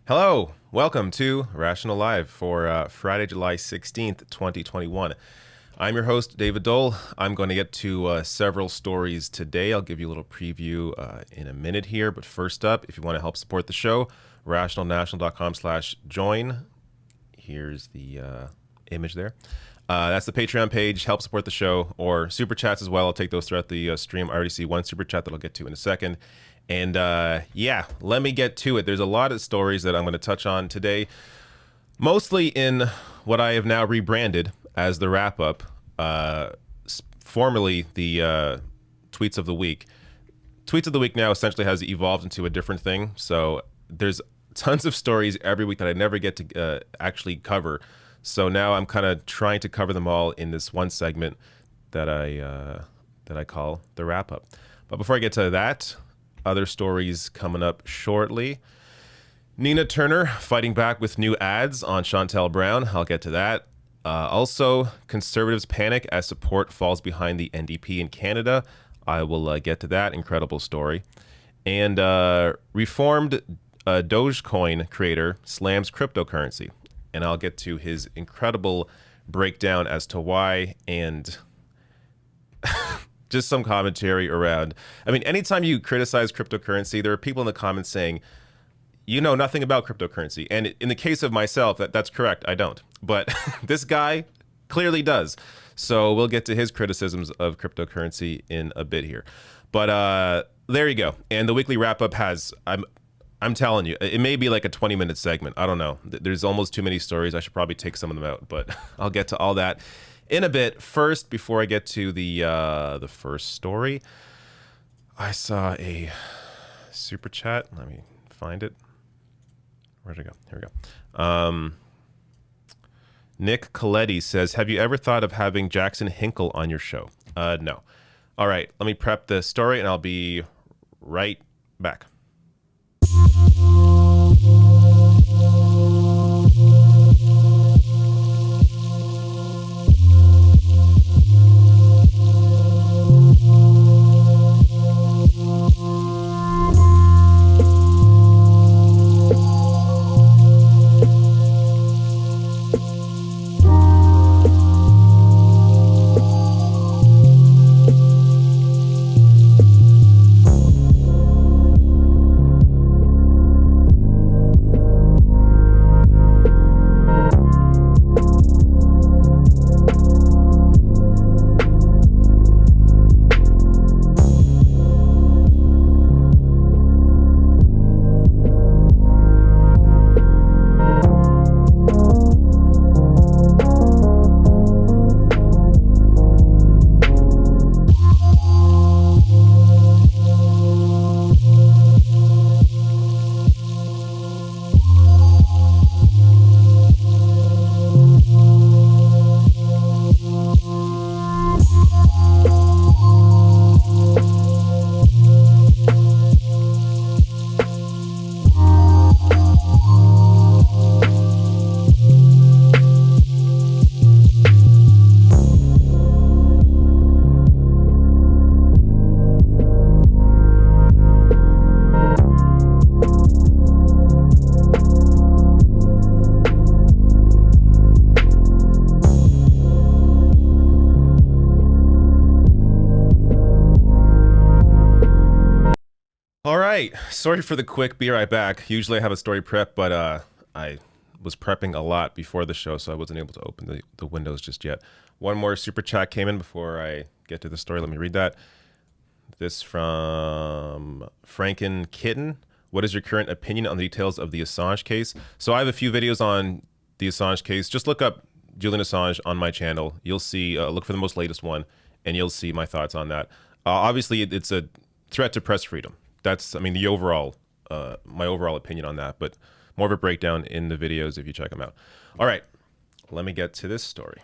Hello, welcome to Rational Live for Friday, July 16th, 2021. I'm your host, David Dole. I'm going to get to several stories today. I'll give you a little preview in a minute here. But first up, if you want to help support the show, rationalnational.com/join. Here's the image there. That's the Patreon page. Help support the show, or super chats as well. I'll take those throughout the stream. I already see one super chat that I'll get to in a second. And yeah, let me get to it. There's a lot of stories that I'm going to touch on today, mostly in what I have now rebranded as the wrap-up, formerly the Tweets of the Week. Tweets of the Week now essentially has evolved into a different thing. So there's tons of stories every week that I never get to actually cover. So now I'm kind of trying to cover them all in this one segment that I call the wrap-up. But before I get to that, other stories coming up shortly. Nina Turner fighting back with new ads on Chantel Brown. I'll get to that. Also, Conservatives panic as support falls behind the NDP in Canada. I will get to that. Incredible story. And reformed Dogecoin creator slams cryptocurrency. And I'll get to his incredible breakdown as to why, and just some commentary around. I mean, anytime you criticize cryptocurrency, there are people in the comments saying, you know nothing about cryptocurrency. And in the case of myself, that's correct. I don't. But this guy clearly does. So we'll get to his criticisms of cryptocurrency in a bit here. But there you go. And the weekly wrap up has, I'm telling you, it may be like a 20-minute segment. I don't know. There's almost too many stories. I should probably take some of them out, but I'll get to all that in a bit. First, before I get to the first story, I saw a super chat. Let me find it. Where'd it go? Here we go. Nick Coletti says, have you ever thought of having Jackson Hinkle on your show? No. All right, let me prep the story and I'll be right back. Sorry for the quick be right back. Usually I have a story prep, but I was prepping a lot before the show, so I wasn't able to open the windows just yet. One more super chat came in before I get to the story. Let me read that. This from Franken Kitten. What is your current opinion on the details of the Assange case? So I have a few videos on the Assange case. Just look up Julian Assange on my channel. You'll see, look for the most latest one, and you'll see my thoughts on that. Obviously, it's a threat to press freedom. That's, I mean, the overall, my overall opinion on that, but more of a breakdown in the videos if you check them out. All right, let me get to this story.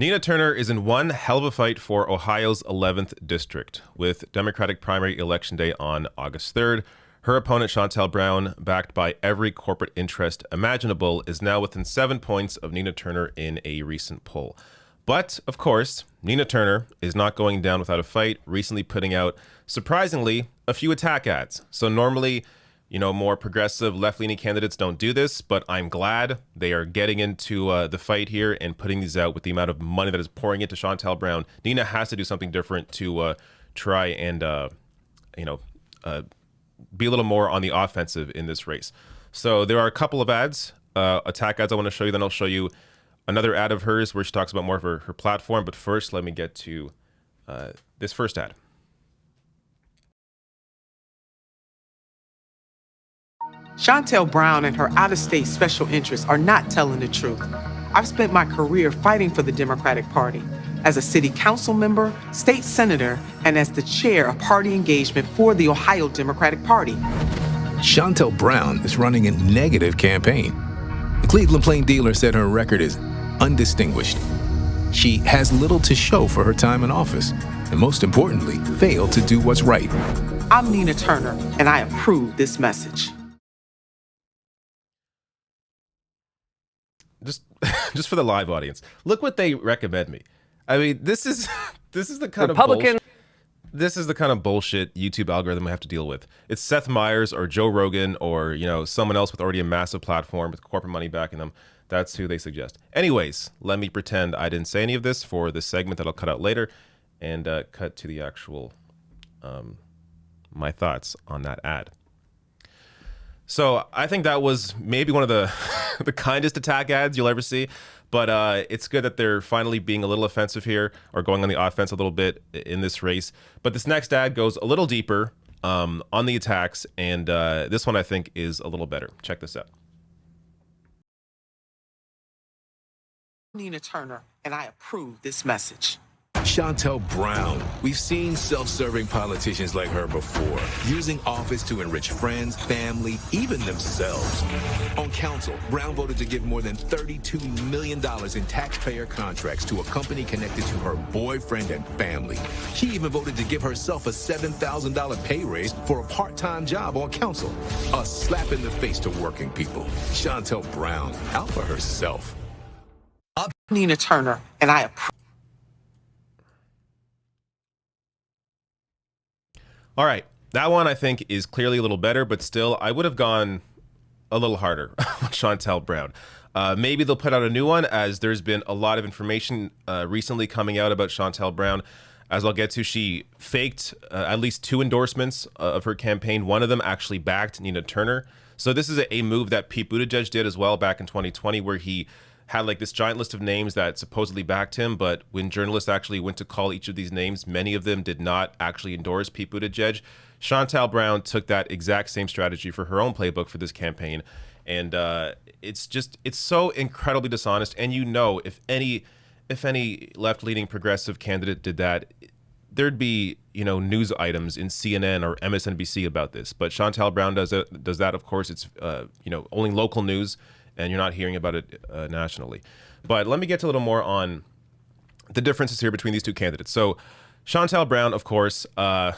Nina Turner is in one hell of a fight for Ohio's 11th district, with Democratic primary election day on August 3rd. Her opponent, Shontel Brown, backed by every corporate interest imaginable, is now within 7 points of Nina Turner in a recent poll. But, of course, Nina Turner is not going down without a fight, recently putting out, surprisingly, a few attack ads. So normally, you know, more progressive, left-leaning candidates don't do this, but I'm glad they are getting into the fight here and putting these out with the amount of money that is pouring into Shontel Brown. Nina has to do something different to try and, be a little more on the offensive in this race. So there are a couple of ads, attack ads I want to show you. Then I'll show you another ad of hers where she talks about more of her platform. But first, let me get to this first ad. Shontel Brown and her out-of-state special interests are not telling the truth. I've spent my career fighting for the Democratic Party as a city council member, state senator, and as the chair of party engagement for the Ohio Democratic Party. Shontel Brown is running a negative campaign. The Cleveland Plain Dealer said her record is undistinguished. She has little to show for her time in office, and most importantly, failed to do what's right. I'm Nina Turner, and I approve this message. Just for the live audience, look what they recommend me. I mean, this is the kind Republican. of This is the kind of bullshit YouTube algorithm we have to deal with. It's Seth Meyers or Joe Rogan or, someone else with already a massive platform with corporate money backing them. That's who they suggest. Anyways, let me pretend I didn't say any of this for this segment that I'll cut out later and cut to the actual, my thoughts on that ad. So I think that was maybe one of the the kindest attack ads you'll ever see. But it's good that they're finally being a little offensive here or going on the offense a little bit in this race. But this next ad goes a little deeper on the attacks. And this one, I think, is a little better. Check this out. Nina Turner, and I approve this message. Shontel Brown. We've seen self-serving politicians like her before, using office to enrich friends, family, even themselves. On council, Brown voted to give more than $32 million in taxpayer contracts to a company connected to her boyfriend and family. She even voted to give herself a $7,000 pay raise for a part-time job on council. A slap in the face to working people. Shontel Brown, out for herself. Nina Turner, and I approve. All right. That one, I think, is clearly a little better, but still, I would have gone a little harder on Shontel Brown. Maybe they'll put out a new one, as there's been a lot of information recently coming out about Shontel Brown. As I'll get to, she faked at least 2 endorsements of her campaign. One of them actually backed Nina Turner. So this is a move that Pete Buttigieg did as well back in 2020, where he had like this giant list of names that supposedly backed him, but when journalists actually went to call each of these names, many of them did not actually endorse Pete Buttigieg. Shontel Brown took that exact same strategy for her own playbook for this campaign, and it's so incredibly dishonest. And if any left-leaning progressive candidate did that, there'd be news items in CNN or MSNBC about this. But Shontel Brown does that. Of course, it's only local news, and you're not hearing about it nationally. But let me get to a little more on the differences here between these two candidates. So Shontel Brown, of course, all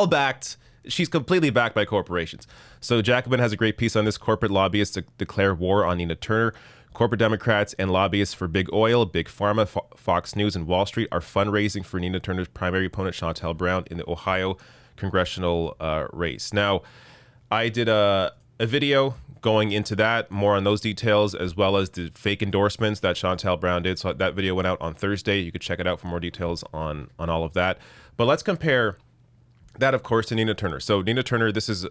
backed. She's completely backed by corporations. So Jacobin has a great piece on this. Corporate lobbyists declare war on Nina Turner. Corporate Democrats and lobbyists for Big Oil, Big Pharma, Fox News, and Wall Street are fundraising for Nina Turner's primary opponent, Shontel Brown, in the Ohio congressional race. Now, I did a video going into that, more on those details, as well as the fake endorsements that Shontel Brown did. So that video went out on Thursday. You could check it out for more details on all of that. But let's compare that, of course, to Nina Turner. So Nina Turner, this is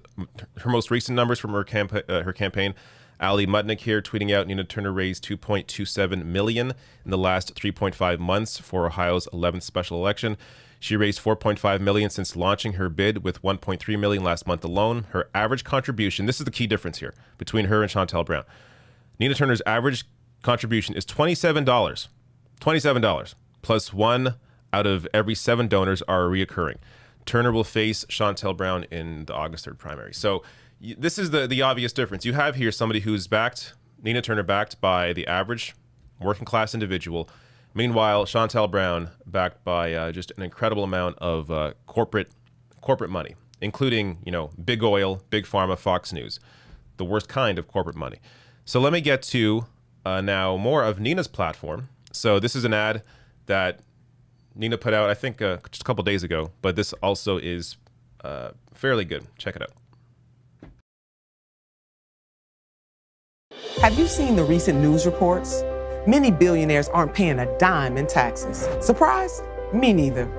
her most recent numbers from her campaign. Ali Mutnick here tweeting out Nina Turner raised $2.27 million in the last 3.5 months for Ohio's 11th special election. She raised $4.5 million since launching her bid, with $1.3 million last month alone. Her average contribution, this is the key difference here between her and Shontel Brown. Nina Turner's average contribution is $27. $27, plus 1 out of every 7 donors are reoccurring. Turner will face Shontel Brown in the August 3rd primary. So this is the obvious difference. You have here somebody who's backed, Nina Turner backed by the average working class individual. Meanwhile, Shontel Brown backed by just an incredible amount of corporate money, including, Big Oil, Big Pharma, Fox News, the worst kind of corporate money. So let me get to now more of Nina's platform. So this is an ad that Nina put out, I think, just a couple days ago, but this also is fairly good. Check it out. Have you seen the recent news reports? Many billionaires aren't paying a dime in taxes. Surprised? Me neither.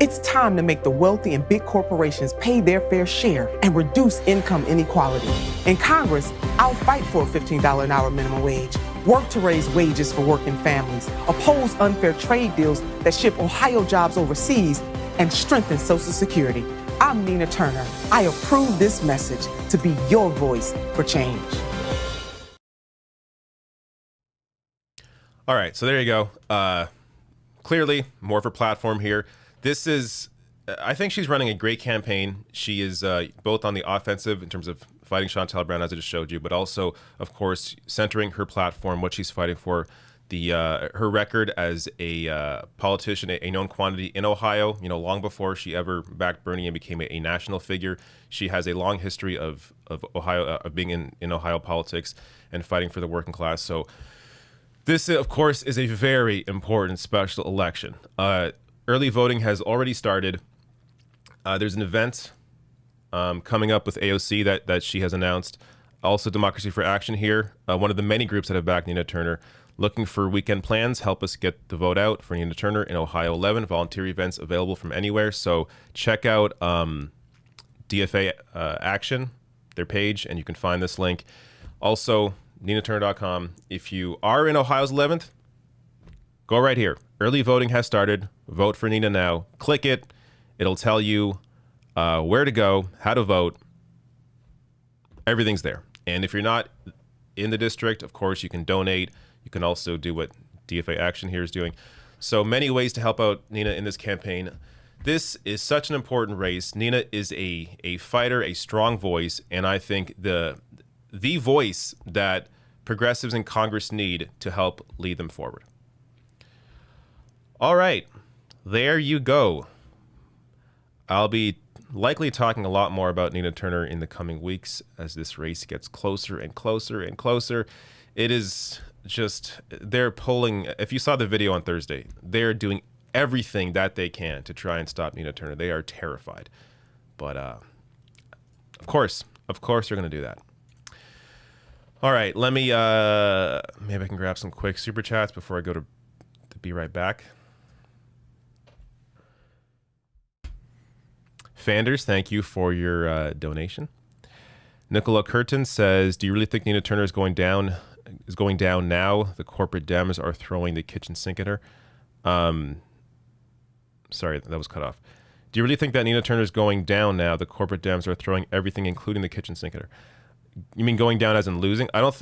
It's time to make the wealthy and big corporations pay their fair share and reduce income inequality. In Congress, I'll fight for a $15 an hour minimum wage, work to raise wages for working families, oppose unfair trade deals that ship Ohio jobs overseas, and strengthen Social Security. I'm Nina Turner. I approve this message to be your voice for change. All right, so there you go. Clearly, more of her platform here. This is, I think she's running a great campaign. She is both on the offensive in terms of fighting Shontel Brown, as I just showed you, but also, of course, centering her platform, what she's fighting for, her record as a politician, a known quantity in Ohio. Long before she ever backed Bernie and became a national figure, she has a long history of Ohio, of being in Ohio politics and fighting for the working class. So this, of course, is a very important special election. early voting has already started. There's an event coming up with AOC that she has announced. Also, Democracy for Action here, one of the many groups that have backed Nina Turner. Looking for weekend plans, help us get the vote out for Nina Turner in Ohio 11. Volunteer events available from anywhere. So check out DFA Action, their page, and you can find this link. Also, NinaTurner.com. If you are in Ohio's 11th, go right here. Early voting has started. Vote for Nina now. Click it. It'll tell you where to go, how to vote. Everything's there. And if you're not in the district, of course, you can donate. You can also do what DFA Action here is doing. So many ways to help out Nina in this campaign. This is such an important race. Nina is a fighter, a strong voice, and I think the voice that progressives in Congress need to help lead them forward. All right, there you go. I'll be likely talking a lot more about Nina Turner in the coming weeks as this race gets closer and closer and closer. It is just, they're pulling, if you saw the video on Thursday, they're doing everything that they can to try and stop Nina Turner. They are terrified. But of course they're going to do that. All right, let me, maybe I can grab some quick super chats before I go to Be Right Back. Fanders, thank you for your donation. Nicola Curtin says, do you really think Nina Turner is going down now? The corporate Dems are throwing the kitchen sink at her. Sorry, that was cut off. Do you really think that Nina Turner is going down now? The corporate Dems are throwing everything, including the kitchen sink at her. You mean going down as in losing? I don't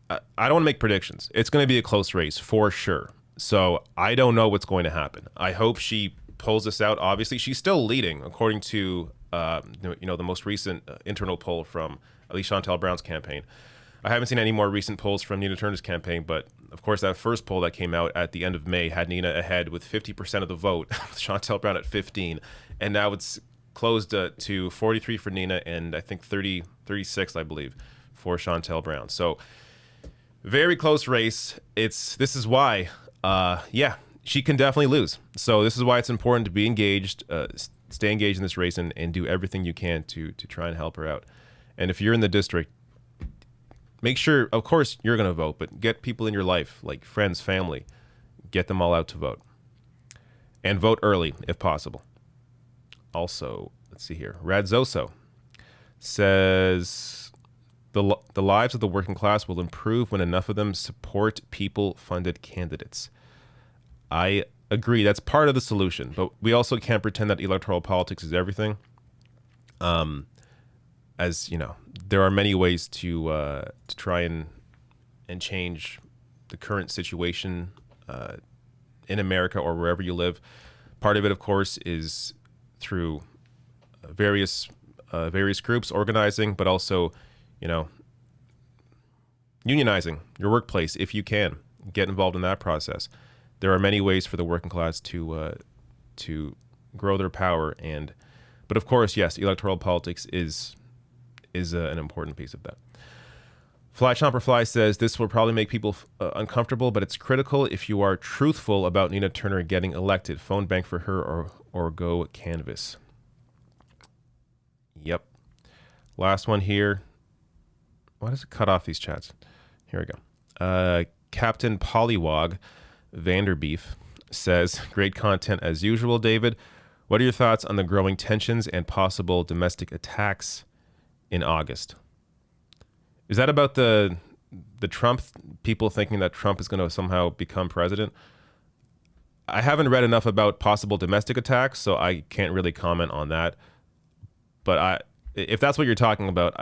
want to make predictions. It's going to be a close race for sure. So I don't know what's going to happen. I hope she pulls this out. Obviously, she's still leading, according to the most recent internal poll from at least Shontel Brown's campaign. I haven't seen any more recent polls from Nina Turner's campaign, but of course that first poll that came out at the end of May had Nina ahead with 50% of the vote, with Shontel Brown at 15, and now it's closed to 43 for Nina and I think 36, I believe, for Shontel Brown. So very close race. This is why, she can definitely lose. So this is why it's important to be engaged, stay engaged in this race, and do everything you can to try and help her out. And if you're in the district, make sure, of course, you're going to vote, but get people in your life, like friends, family, get them all out to vote. And vote early, if possible. Also, let's see here. Radzoso says, the lives of the working class will improve when enough of them support people-funded candidates. I agree. That's part of the solution, but we also can't pretend that electoral politics is everything. As you know, there are many ways to try and change the current situation in America or wherever you live. Part of it, of course, is through various groups organizing, but also, unionizing your workplace if you can. Get involved in that process. There are many ways for the working class to grow their power, but of course, yes, electoral politics is an important piece of that. Fly Chomper Fly says, this will probably make people uncomfortable, but it's critical if you are truthful about Nina Turner getting elected. Phone bank for her or go canvas. Yep. Last one here. Why does it cut off these chats? Here we go. Captain Pollywog Vanderbeef says, great content as usual, David. What are your thoughts on the growing tensions and possible domestic attacks in August? Is that about the Trump, people thinking that Trump is going to somehow become president? I haven't read enough about possible domestic attacks, so I can't really comment on that. But if that's what you're talking about,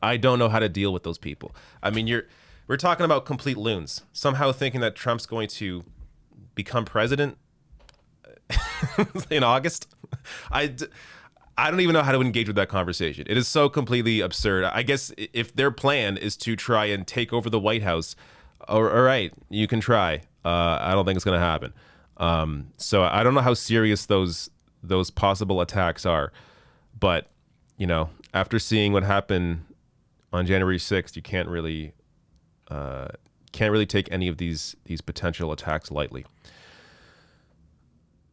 I don't know how to deal with those people. I mean, we're talking about complete loons, somehow thinking that Trump's going to become president in August. I don't even know how to engage with that conversation. It is so completely absurd. I guess if their plan is to try and take over the White House, all right, you can try. I don't think it's going to happen. So I don't know how serious those possible attacks are. But, after seeing what happened on January 6th, you can't really take any of these potential attacks lightly.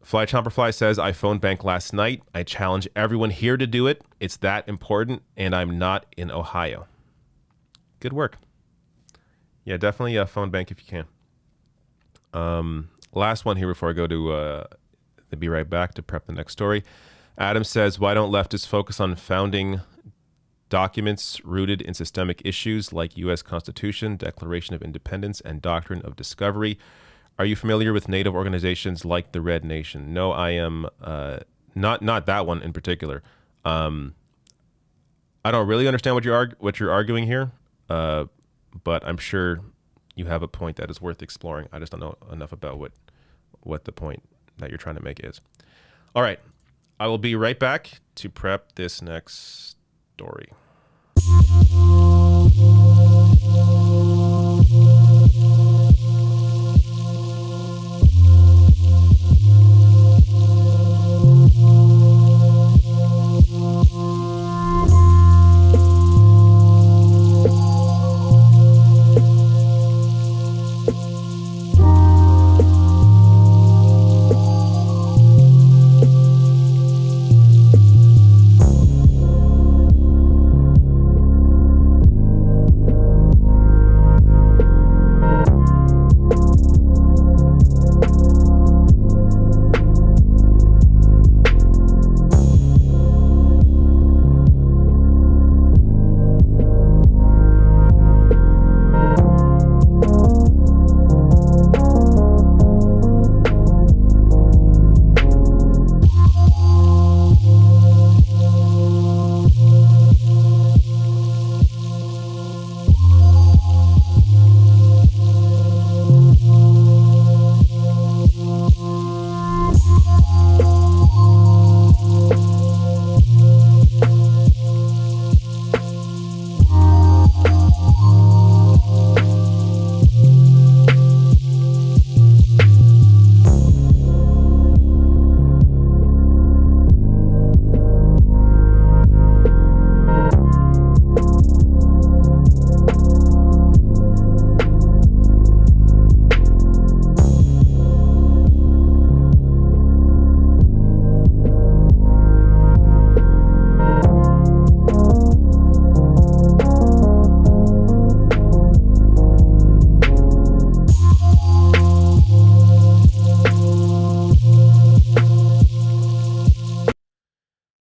Fly Chomper Fly says, I phoned bank last night. I challenge everyone here to do it. It's that important, and I'm not in Ohio. Good work. Yeah, definitely phone bank if you can. Last one here before I go to Be Right Back to prep the next story. Adam says, why don't leftists focus on founding documents rooted in systemic issues like U.S. Constitution, Declaration of Independence, and Doctrine of Discovery? Are you familiar with Native organizations like the Red Nation? No, I am not that one in particular. I don't really understand what you're arguing here, but I'm sure you have a point that is worth exploring. I just don't know enough about what the point that you're trying to make is. All right, I will be right back to prep this next story.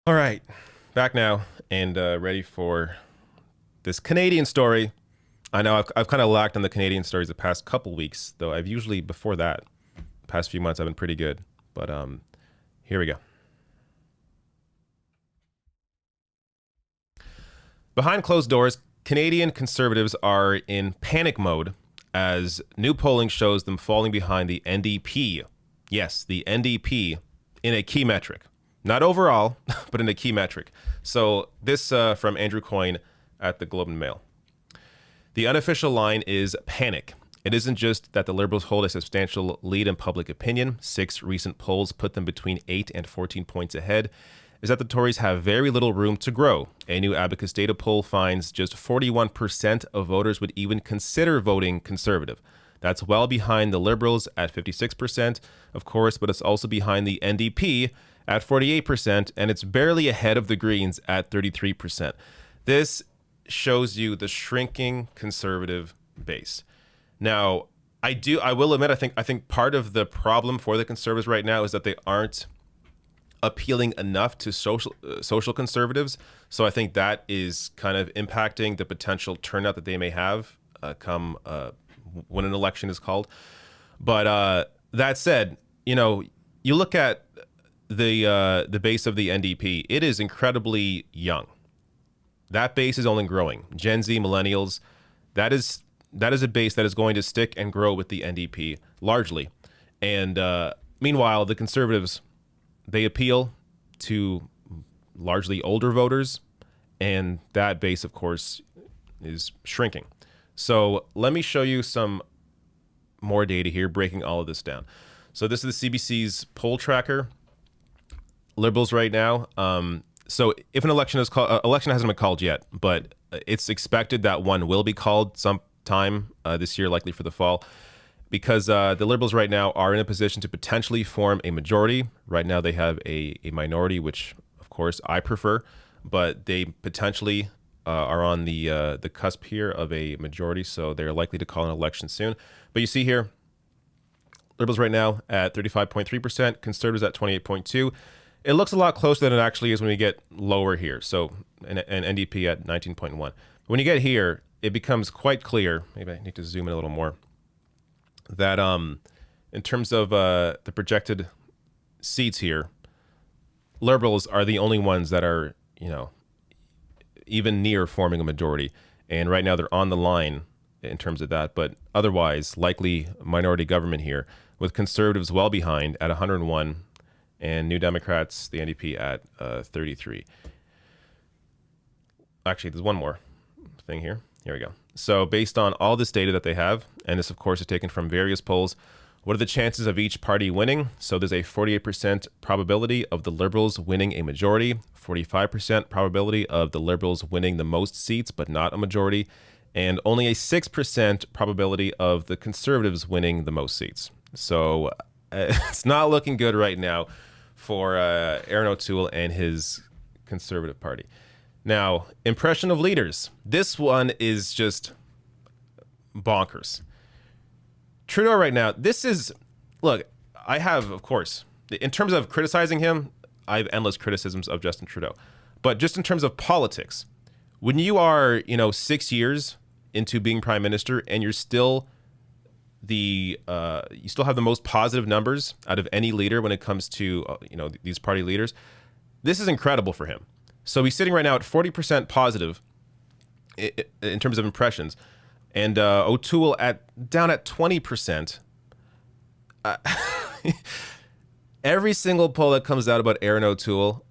All right, back now and ready for this Canadian story. I know I've kind of lacked on the Canadian stories the past couple weeks, though I've usually, before that, past few months, I've been pretty good. But here we go. Behind closed doors, Canadian Conservatives are in panic mode as new polling shows them falling behind the NDP. Yes, the NDP in a key metric. Not overall, but in a key metric. So this from Andrew Coyne at the Globe and Mail. The unofficial line is panic. It isn't just that the Liberals hold a substantial lead in public opinion. 6 recent polls put them between 8 and 14 points ahead. Is that the Tories have very little room to grow. A new Abacus data poll finds just 41% of voters would even consider voting Conservative. That's well behind the Liberals at 56%, of course, but it's also behind the NDP at 48%, and it's barely ahead of the Greens at 33%. This shows you the shrinking Conservative base. Now, I will admit, I think part of the problem for the Conservatives right now is that they aren't appealing enough to social conservatives. So I think that is kind of impacting the potential turnout that they may have come when an election is called. But that said, you look at the base of the NDP, it is incredibly young. That base is only growing. Gen Z, millennials, that is a base that is going to stick and grow with the NDP largely. And meanwhile, the Conservatives, they appeal to largely older voters, and that base, of course, is shrinking. So let me show you some more data here, breaking all of this down. So this is the CBC's poll tracker. Liberals right now. So if an election is called, election hasn't been called yet, but it's expected that one will be called sometime this year, likely for the fall. because the Liberals right now are in a position to potentially form a majority. Right now they have a minority, which of course I prefer, but they potentially are on the cusp here of a majority, so they're likely to call an election soon. But you see here, Liberals right now at 35.3%, Conservatives at 28.2%. It looks a lot closer than it actually is when we get lower here. So an NDP at 19.1%. When you get here, it becomes quite clear. Maybe I need to zoom in a little more. That in terms of the projected seats here, Liberals are the only ones that are, even near forming a majority. And right now they're on the line in terms of that. But otherwise, likely minority government here, with Conservatives well behind at 101 and New Democrats, the NDP, at 33. Actually, there's one more thing here. Here we go. So based on all this data that they have, and this, of course, is taken from various polls, what are the chances of each party winning? So there's a 48% probability of the Liberals winning a majority, 45% probability of the Liberals winning the most seats, but not a majority, and only a 6% probability of the Conservatives winning the most seats. So it's not looking good right now for Aaron O'Toole and his Conservative Party. Now, impression of leaders. This one is just bonkers. Trudeau right now, look, I have, of course, in terms of criticizing him, I have endless criticisms of Justin Trudeau. But just in terms of politics, when you are, 6 years into being prime minister and you're still you still have the most positive numbers out of any leader when it comes to, these party leaders, this is incredible for him. So he's sitting right now at 40% positive in terms of impressions, and O'Toole down at 20%. Every single poll that comes out about Aaron O'Toole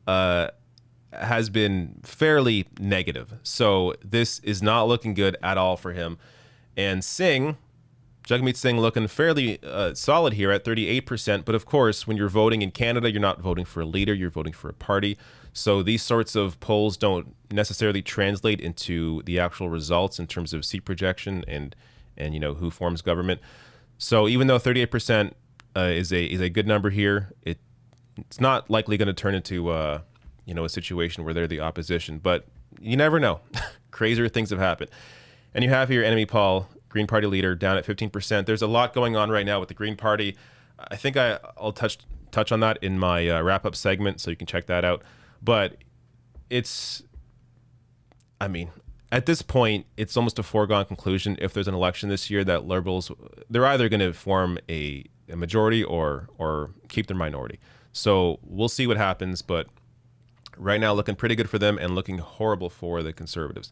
has been fairly negative. So this is not looking good at all for him. And Jagmeet Singh looking fairly solid here at 38%. But of course, when you're voting in Canada, you're not voting for a leader, you're voting for a party. So these sorts of polls don't necessarily translate into the actual results in terms of seat projection and who forms government. So even though 38% is a good number here, it's not likely going to turn into a situation where they're the opposition. But you never know. Crazier things have happened. And you have here Annamie Paul, Green Party leader, down at 15%. There's a lot going on right now with the Green Party. I think I'll touch on that in my wrap-up segment, so you can check that out. But at this point, it's almost a foregone conclusion if there's an election this year that Liberals, they're either going to form a majority or keep their minority. So we'll see what happens, but right now looking pretty good for them and looking horrible for the Conservatives.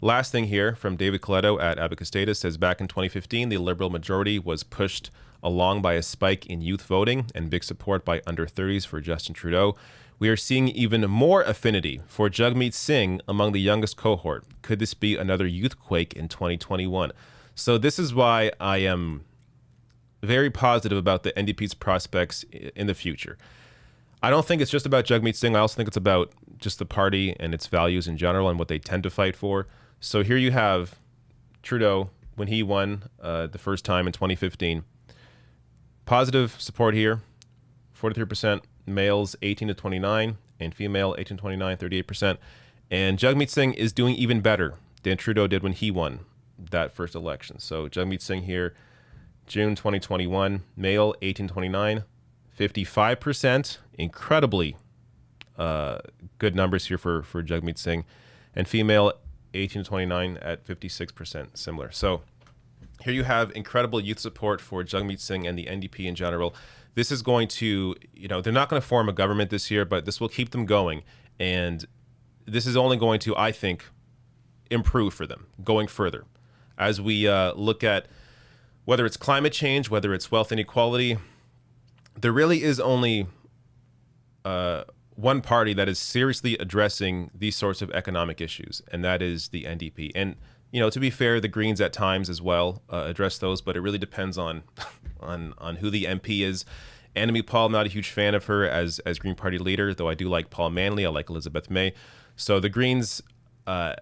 Last thing here from David Coletto at Abacus Data says back in 2015, the Liberal majority was pushed along by a spike in youth voting and big support by under 30s for Justin Trudeau. We are seeing even more affinity for Jagmeet Singh among the youngest cohort. Could this be another youth quake in 2021? So this is why I am very positive about the NDP's prospects in the future. I don't think it's just about Jagmeet Singh. I also think it's about just the party and its values in general and what they tend to fight for. So here you have Trudeau when he won the first time in 2015. Positive support here, 43%. Males 18 to 29 and female 18 to 29, 38%. And Jagmeet Singh is doing even better than Trudeau did when he won that first election. So Jagmeet Singh here, June 2021, male 18 to 29, 55%. Incredibly good numbers here for Jagmeet Singh. And female 18 to 29 at 56%, similar. So here you have incredible youth support for Jagmeet Singh and the NDP in general. This is going to, they're not going to form a government this year, but this will keep them going. And this is only going to, I think, improve for them going further. As we look at whether it's climate change, whether it's wealth inequality, there really is only one party that is seriously addressing these sorts of economic issues, and that is the NDP. And, to be fair, the Greens at times as well address those, but it really depends on who the MP is. Annamie Paul, I'm not a huge fan of her as Green Party leader, though I do like Paul Manley. I like Elizabeth May. So the Greens right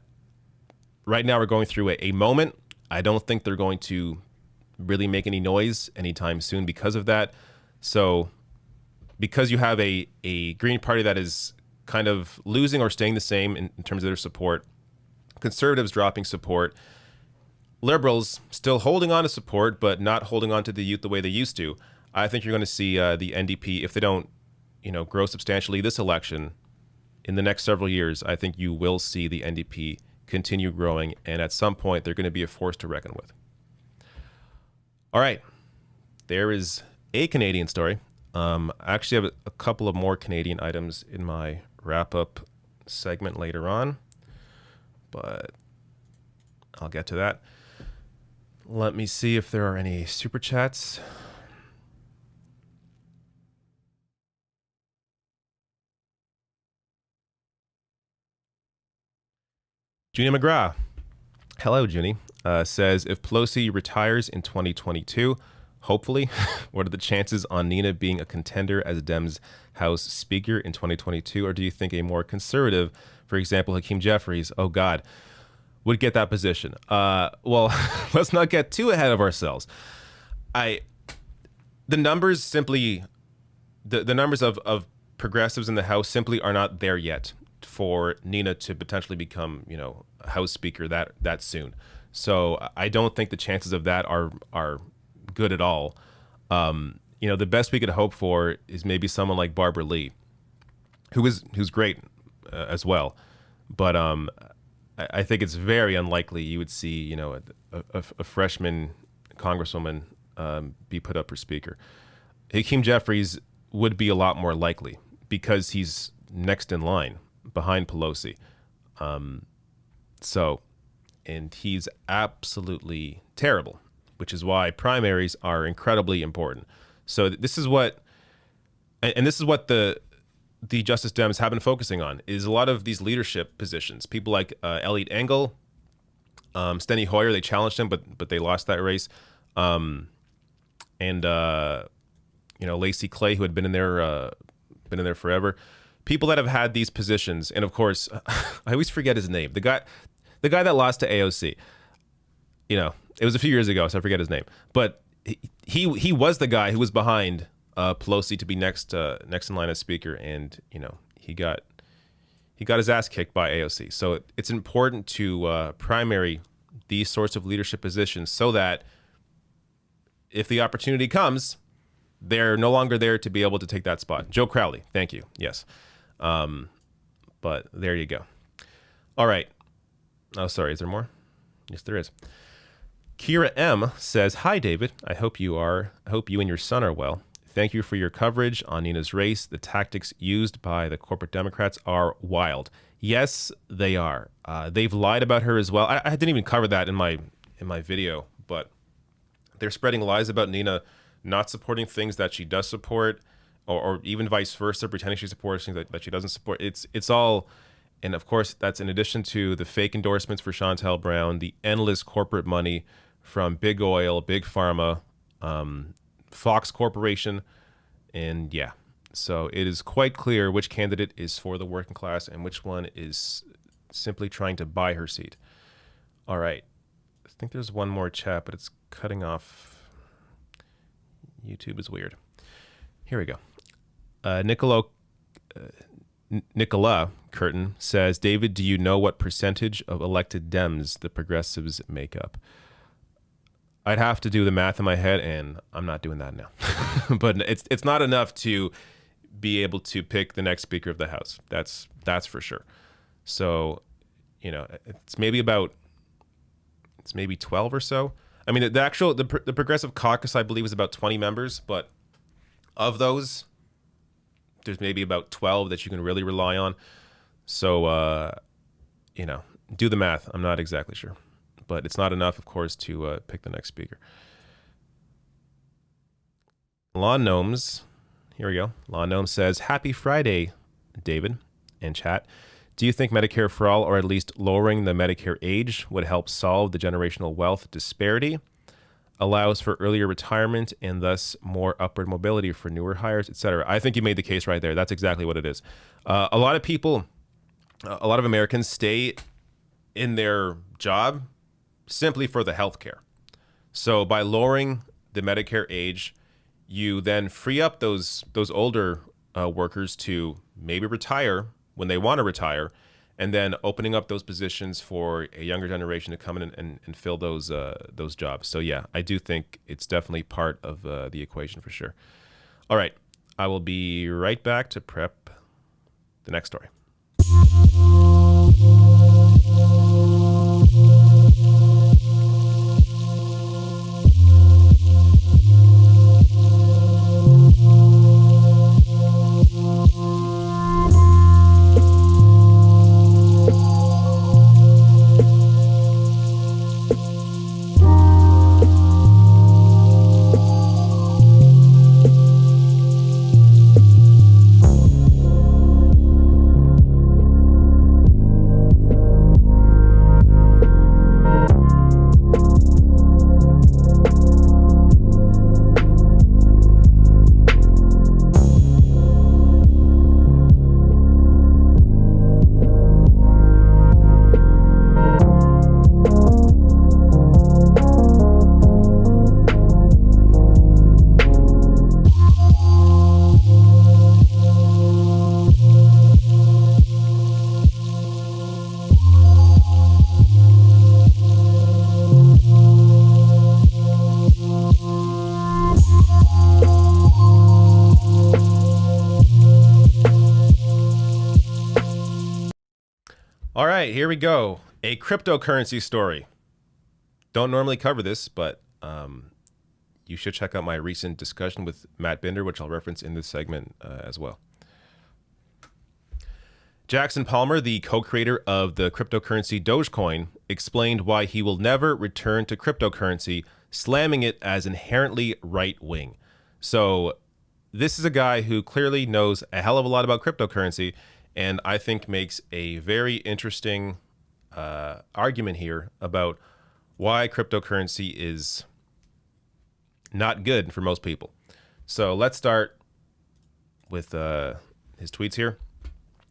now are going through a moment. I don't think they're going to really make any noise anytime soon because of that. So because you have a Green Party that is kind of losing or staying the same in terms of their support, conservatives dropping support, liberals still holding on to support, but not holding on to the youth the way they used to, I think you're going to see the NDP, if they don't, grow substantially this election, in the next several years, I think you will see the NDP continue growing, and at some point, they're going to be a force to reckon with. All right, there is a Canadian story. I actually have a couple of more Canadian items in my wrap-up segment later on, but I'll get to that. Let me see if there are any super chats. Junie McGrath, hello, Junie, says, if Pelosi retires in 2022, hopefully, what are the chances on Nina being a contender as Dems House Speaker in 2022? Or do you think a more conservative, for example, Hakeem Jeffries, oh God, would get that position? Well, let's not get too ahead of ourselves. The numbers simply, the numbers of progressives in the House simply are not there yet for Nina to potentially become, House Speaker that soon. So I don't think the chances of that are good at all. The best we could hope for is maybe someone like Barbara Lee, who's great as well. But I think it's very unlikely you would see, a freshman congresswoman be put up for speaker. Hakeem Jeffries would be a lot more likely because he's next in line behind Pelosi. And he's absolutely terrible, which is why primaries are incredibly important. So this is what the Justice Dems have been focusing on, is a lot of these leadership positions. People like Elliot Engel, Steny Hoyer, they challenged him, but they lost that race. Lacey Clay, who had been in there forever. People that have had these positions, and of course, I always forget his name. The guy that lost to AOC. It was a few years ago, so I forget his name. But he was the guy who was behind Pelosi to be next in line as speaker, and he got his ass kicked by AOC. So it's important to primary these sorts of leadership positions so that if the opportunity comes, they're no longer there to be able to take that spot. Joe Crowley, thank you. Yes. But there you go. All right. Oh, sorry. Is there more? Yes, there is. Kira M says, hi, David. I hope you and your son are well. Thank you for your coverage on Nina's race. The tactics used by the corporate Democrats are wild. Yes, they are. They've lied about her as well. I didn't even cover that in my video, but they're spreading lies about Nina not supporting things that she does support, or even vice versa, pretending she supports things that she doesn't support. It's all, and of course, that's in addition to the fake endorsements for Shontel Brown, the endless corporate money from big oil, big pharma, Fox Corporation, and yeah. So it is quite clear which candidate is for the working class and which one is simply trying to buy her seat. All right. I think there's one more chat, but it's cutting off. YouTube is weird. Here we go. Nicola Curtin says, David, do you know what percentage of elected Dems the progressives make up? I'd have to do the math in my head, and I'm not doing that now. But it's not enough to be able to pick the next Speaker of the House. That's for sure. So, it's maybe 12 or so. I mean, the Progressive Caucus, I believe, is about 20 members, but of those, there's maybe about 12 that you can really rely on. So, do the math. I'm not exactly sure. But it's not enough, of course, to pick the next speaker. Lawn Gnomes, here we go. Lawn Gnome says, happy Friday, David and chat. Do you think Medicare for all, or at least lowering the Medicare age, would help solve the generational wealth disparity, allows for earlier retirement, and thus more upward mobility for newer hires, etc.? I think you made the case right there. That's exactly what it is. A lot of Americans stay in their job simply for the health care. So by lowering the Medicare age, you then free up those older workers to maybe retire when they want to retire, and then opening up those positions for a younger generation to come in and fill those jobs. So yeah, I do think it's definitely part of the equation for sure. All right, I will be right back to prep the next story. All right, here we go. A cryptocurrency story. Don't normally cover this, but you should check out my recent discussion with Matt Binder, which I'll reference in this segment as well. Jackson Palmer, the co-creator of the cryptocurrency Dogecoin, explained why he will never return to cryptocurrency, slamming it as inherently right-wing. So this is a guy who clearly knows a hell of a lot about cryptocurrency, and I think makes a very interesting argument here about why cryptocurrency is not good for most people. So let's start with his tweets here.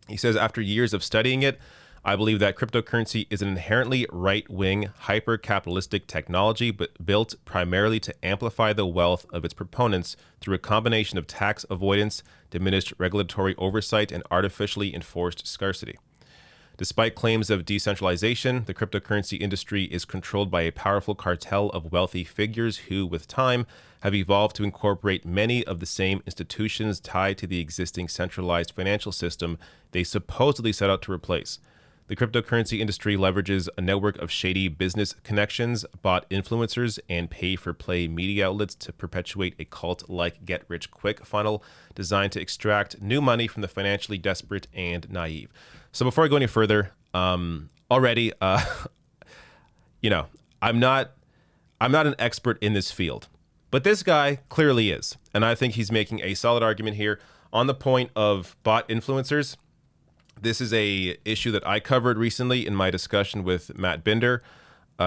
He says, after years of studying it, I believe that cryptocurrency is an inherently right-wing, hyper-capitalistic technology, but built primarily to amplify the wealth of its proponents through a combination of tax avoidance, diminished regulatory oversight, and artificially enforced scarcity. Despite claims of decentralization, the cryptocurrency industry is controlled by a powerful cartel of wealthy figures who, with time, have evolved to incorporate many of the same institutions tied to the existing centralized financial system they supposedly set out to replace. The cryptocurrency industry leverages a network of shady business connections, bot influencers, and pay-for-play media outlets to perpetuate a cult-like get-rich-quick funnel designed to extract new money from the financially desperate and naive. So before I go any further, already, you know, I'm not an expert in this field, but this guy clearly is, and I think he's making a solid argument here on the point of bot influencers. This is a issue that I covered recently in my discussion with Matt Binder.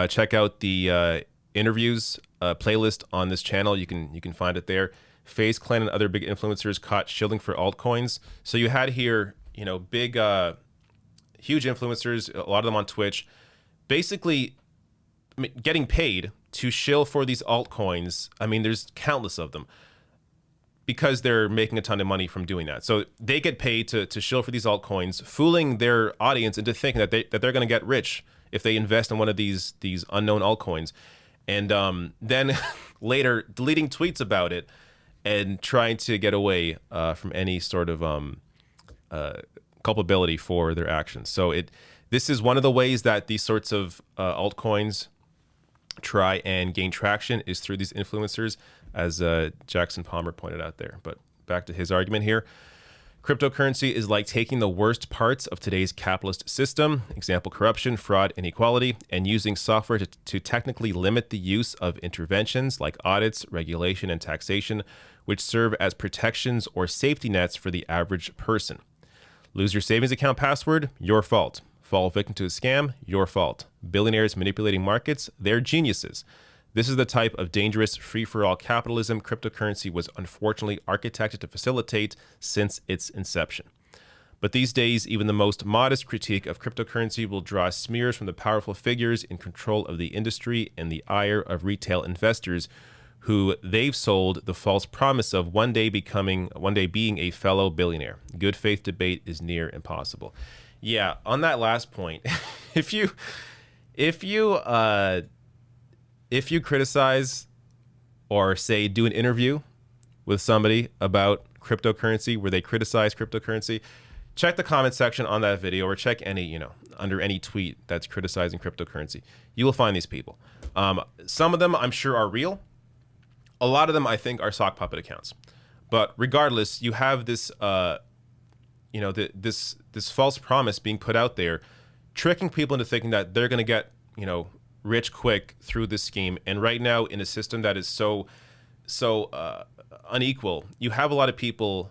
Check out the interviews playlist on this channel. You can find it there. FaZe Clan and other big influencers caught shilling for altcoins. So you had here, you know, big, huge influencers, a lot of them on Twitch, basically getting paid to shill for these altcoins. I mean, there's countless of them, because they're making a ton of money from doing that. So they get paid to shill for these altcoins, fooling their audience into thinking that they're going to get rich if they invest in one of these unknown altcoins, and then later deleting tweets about it and trying to get away from any sort of culpability for their actions. So this is one of the ways that these sorts of altcoins try and gain traction, is through these influencers, as Jackson Palmer pointed out there. But back to his argument here. Cryptocurrency is like taking the worst parts of today's capitalist system, example, corruption, fraud, inequality, and using software to technically limit the use of interventions like audits, regulation, and taxation, which serve as protections or safety nets for the average person. Lose your savings account password? Your fault. Fall victim to a scam? Your fault. Billionaires manipulating markets? They're geniuses. This is the type of dangerous free-for-all capitalism cryptocurrency was unfortunately architected to facilitate since its inception. But these days, even the most modest critique of cryptocurrency will draw smears from the powerful figures in control of the industry and the ire of retail investors who they've sold the false promise of one day being a fellow billionaire. Good faith debate is near impossible. Yeah, on that last point, if you criticize or say do an interview with somebody about cryptocurrency where they criticize cryptocurrency, check the comment section on that video or check any, under any tweet that's criticizing cryptocurrency. You will find these people. Some of them I'm sure are real. A lot of them I think are sock puppet accounts. But regardless, you have this, this false promise being put out there, tricking people into thinking that they're going to get, rich quick through this scheme. And right now, in a system that is so unequal, you have a lot of people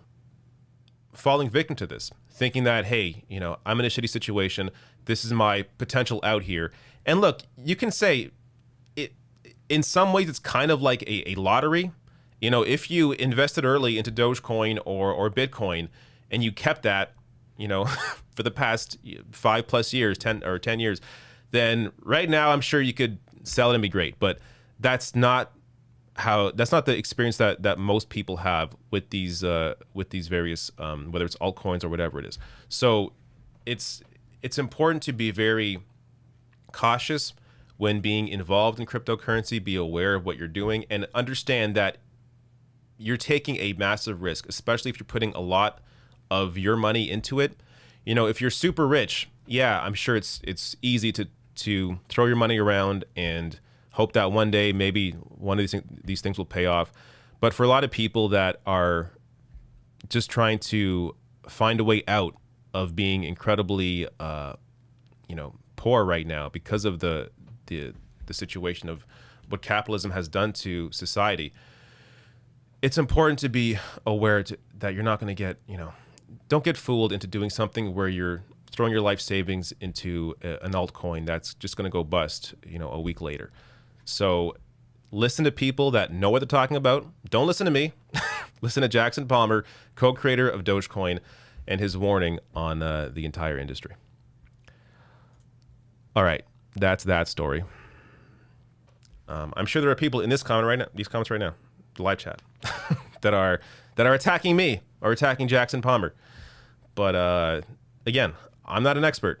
falling victim to this, thinking that, hey, I'm in a shitty situation. This is my potential out here. And look, you can say it in some ways, it's kind of like a lottery. If you invested early into Dogecoin or Bitcoin and you kept that, for the past 5+ years, 10 years, then right now I'm sure you could sell it and be great. But that's not the experience that most people have with these various whether it's altcoins or whatever it is. So it's important to be very cautious when being involved in cryptocurrency. Be aware of what you're doing and understand that you're taking a massive risk, especially if you're putting a lot of your money into it. If you're super rich, yeah, I'm sure it's easy to throw your money around and hope that one day maybe one of these things will pay off. But for a lot of people that are just trying to find a way out of being incredibly poor right now because of the situation of what capitalism has done to society, it's important to be aware that you're not going to get, don't get fooled into doing something where you're throwing your life savings into an altcoin that's just going to go bust, a week later. So listen to people that know what they're talking about. Don't listen to me. Listen to Jackson Palmer, co-creator of Dogecoin, and his warning on the entire industry. All right, that's that story. I'm sure there are people in these comments right now, the live chat, that are attacking me or attacking Jackson Palmer. But again, I'm not an expert.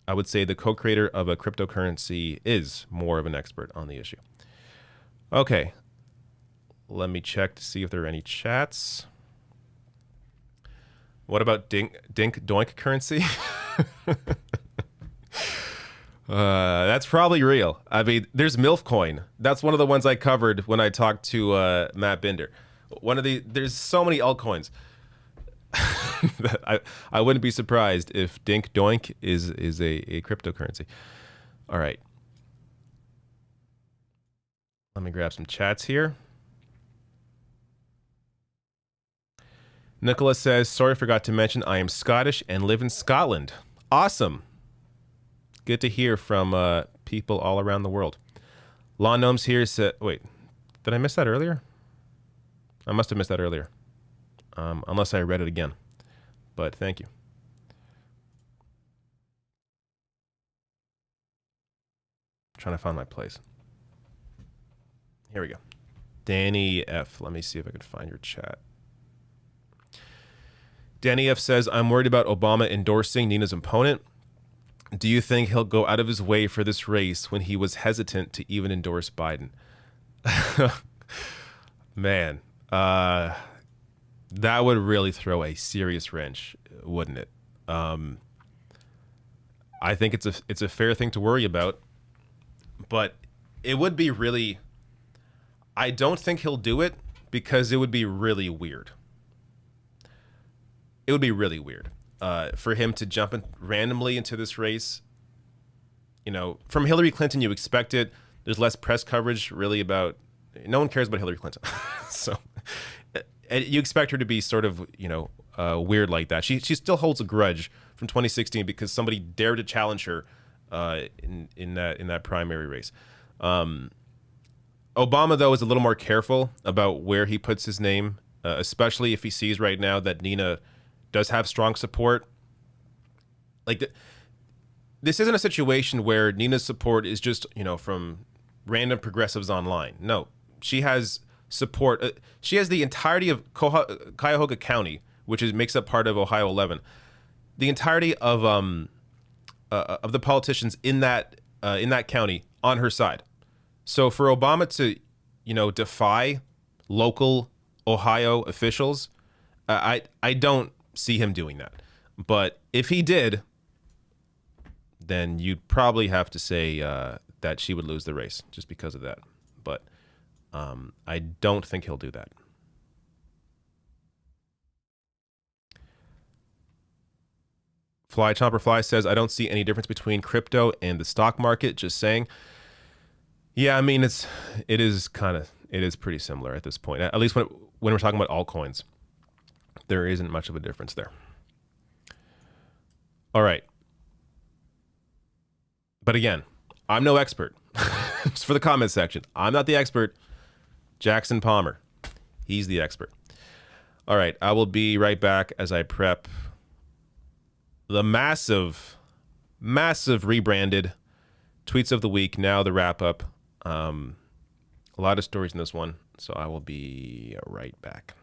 I would say the co-creator of a cryptocurrency is more of an expert on the issue. Okay, let me check to see if there are any chats. What about Dink Doink currency? That's probably real. I mean, there's MILF coin. That's one of the ones I covered when I talked to Matt Binder. There's so many altcoins. I wouldn't be surprised if Dink Doink is a cryptocurrency. All right. Let me grab some chats here. Nicholas says, sorry, forgot to mention I am Scottish and live in Scotland. Awesome. Good to hear from people all around the world. Law Gnomes here said, wait, did I miss that earlier? I must have missed that earlier. Unless I read it again. But thank you. I'm trying to find my place. Here we go. Danny F. Let me see if I can find your chat. Danny F says, I'm worried about Obama endorsing Nina's opponent. Do you think he'll go out of his way for this race when he was hesitant to even endorse Biden? Man, that would really throw a serious wrench, wouldn't it? I think it's a fair thing to worry about, but it would be really. I don't think he'll do it because it would be really weird. It would be really weird for him to jump randomly into this race. From Hillary Clinton, you expect it. There's less press coverage really about. No one cares about Hillary Clinton, so. You expect her to be sort of, weird like that. She still holds a grudge from 2016 because somebody dared to challenge her in that primary race. Obama, though, is a little more careful about where he puts his name, especially if he sees right now that Nina does have strong support. Like, this isn't a situation where Nina's support is just, from random progressives online. No, she has support. She has the entirety of Cuyahoga County, which makes up part of Ohio 11. The entirety of the politicians in that county on her side. So for Obama to, defy local Ohio officials, I don't see him doing that. But if he did, then you'd probably have to say that she would lose the race just because of that. But I don't think he'll do that. Fly Chomper Fly says, I don't see any difference between crypto and the stock market. Just saying. Yeah, I mean, it is pretty similar at this point. At least when we're talking about altcoins, there isn't much of a difference there. All right. But again, I'm no expert. Just for the comment section, I'm not the expert. Jackson Palmer, he's the expert. All right, I will be right back as I prep the massive rebranded tweets of the week. Now the wrap up. A lot of stories in this one, so I will be right back.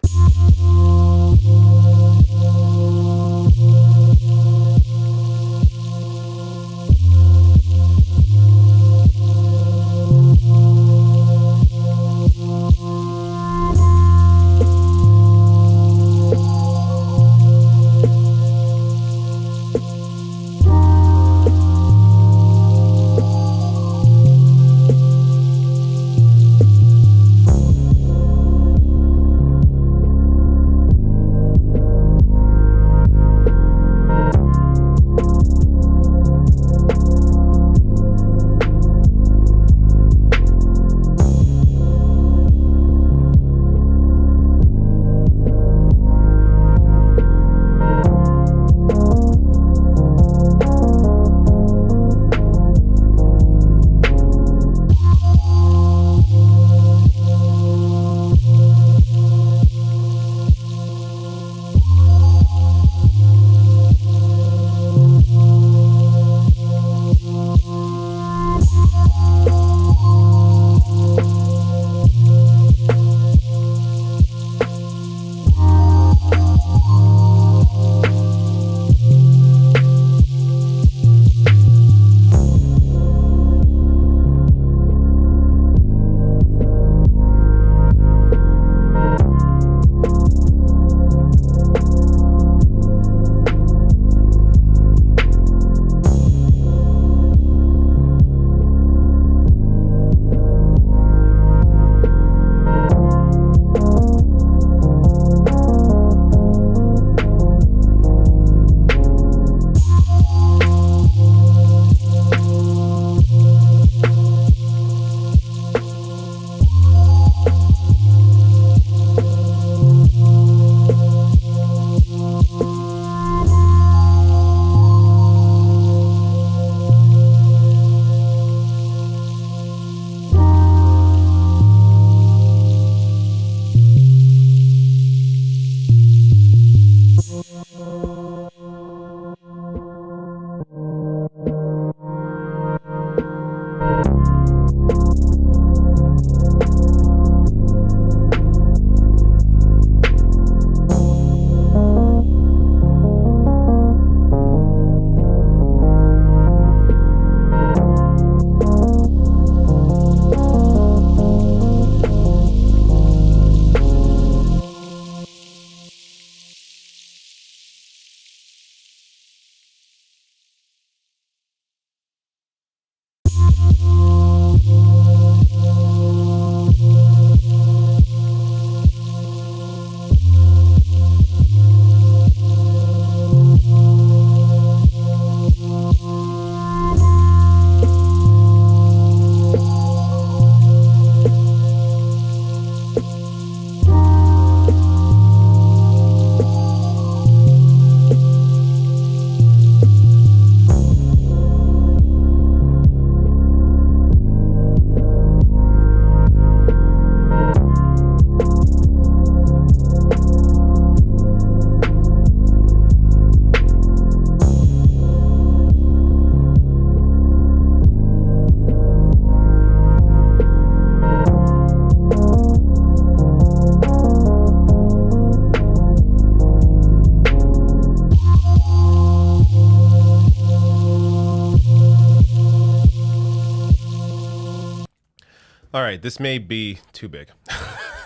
All right, this may be too big.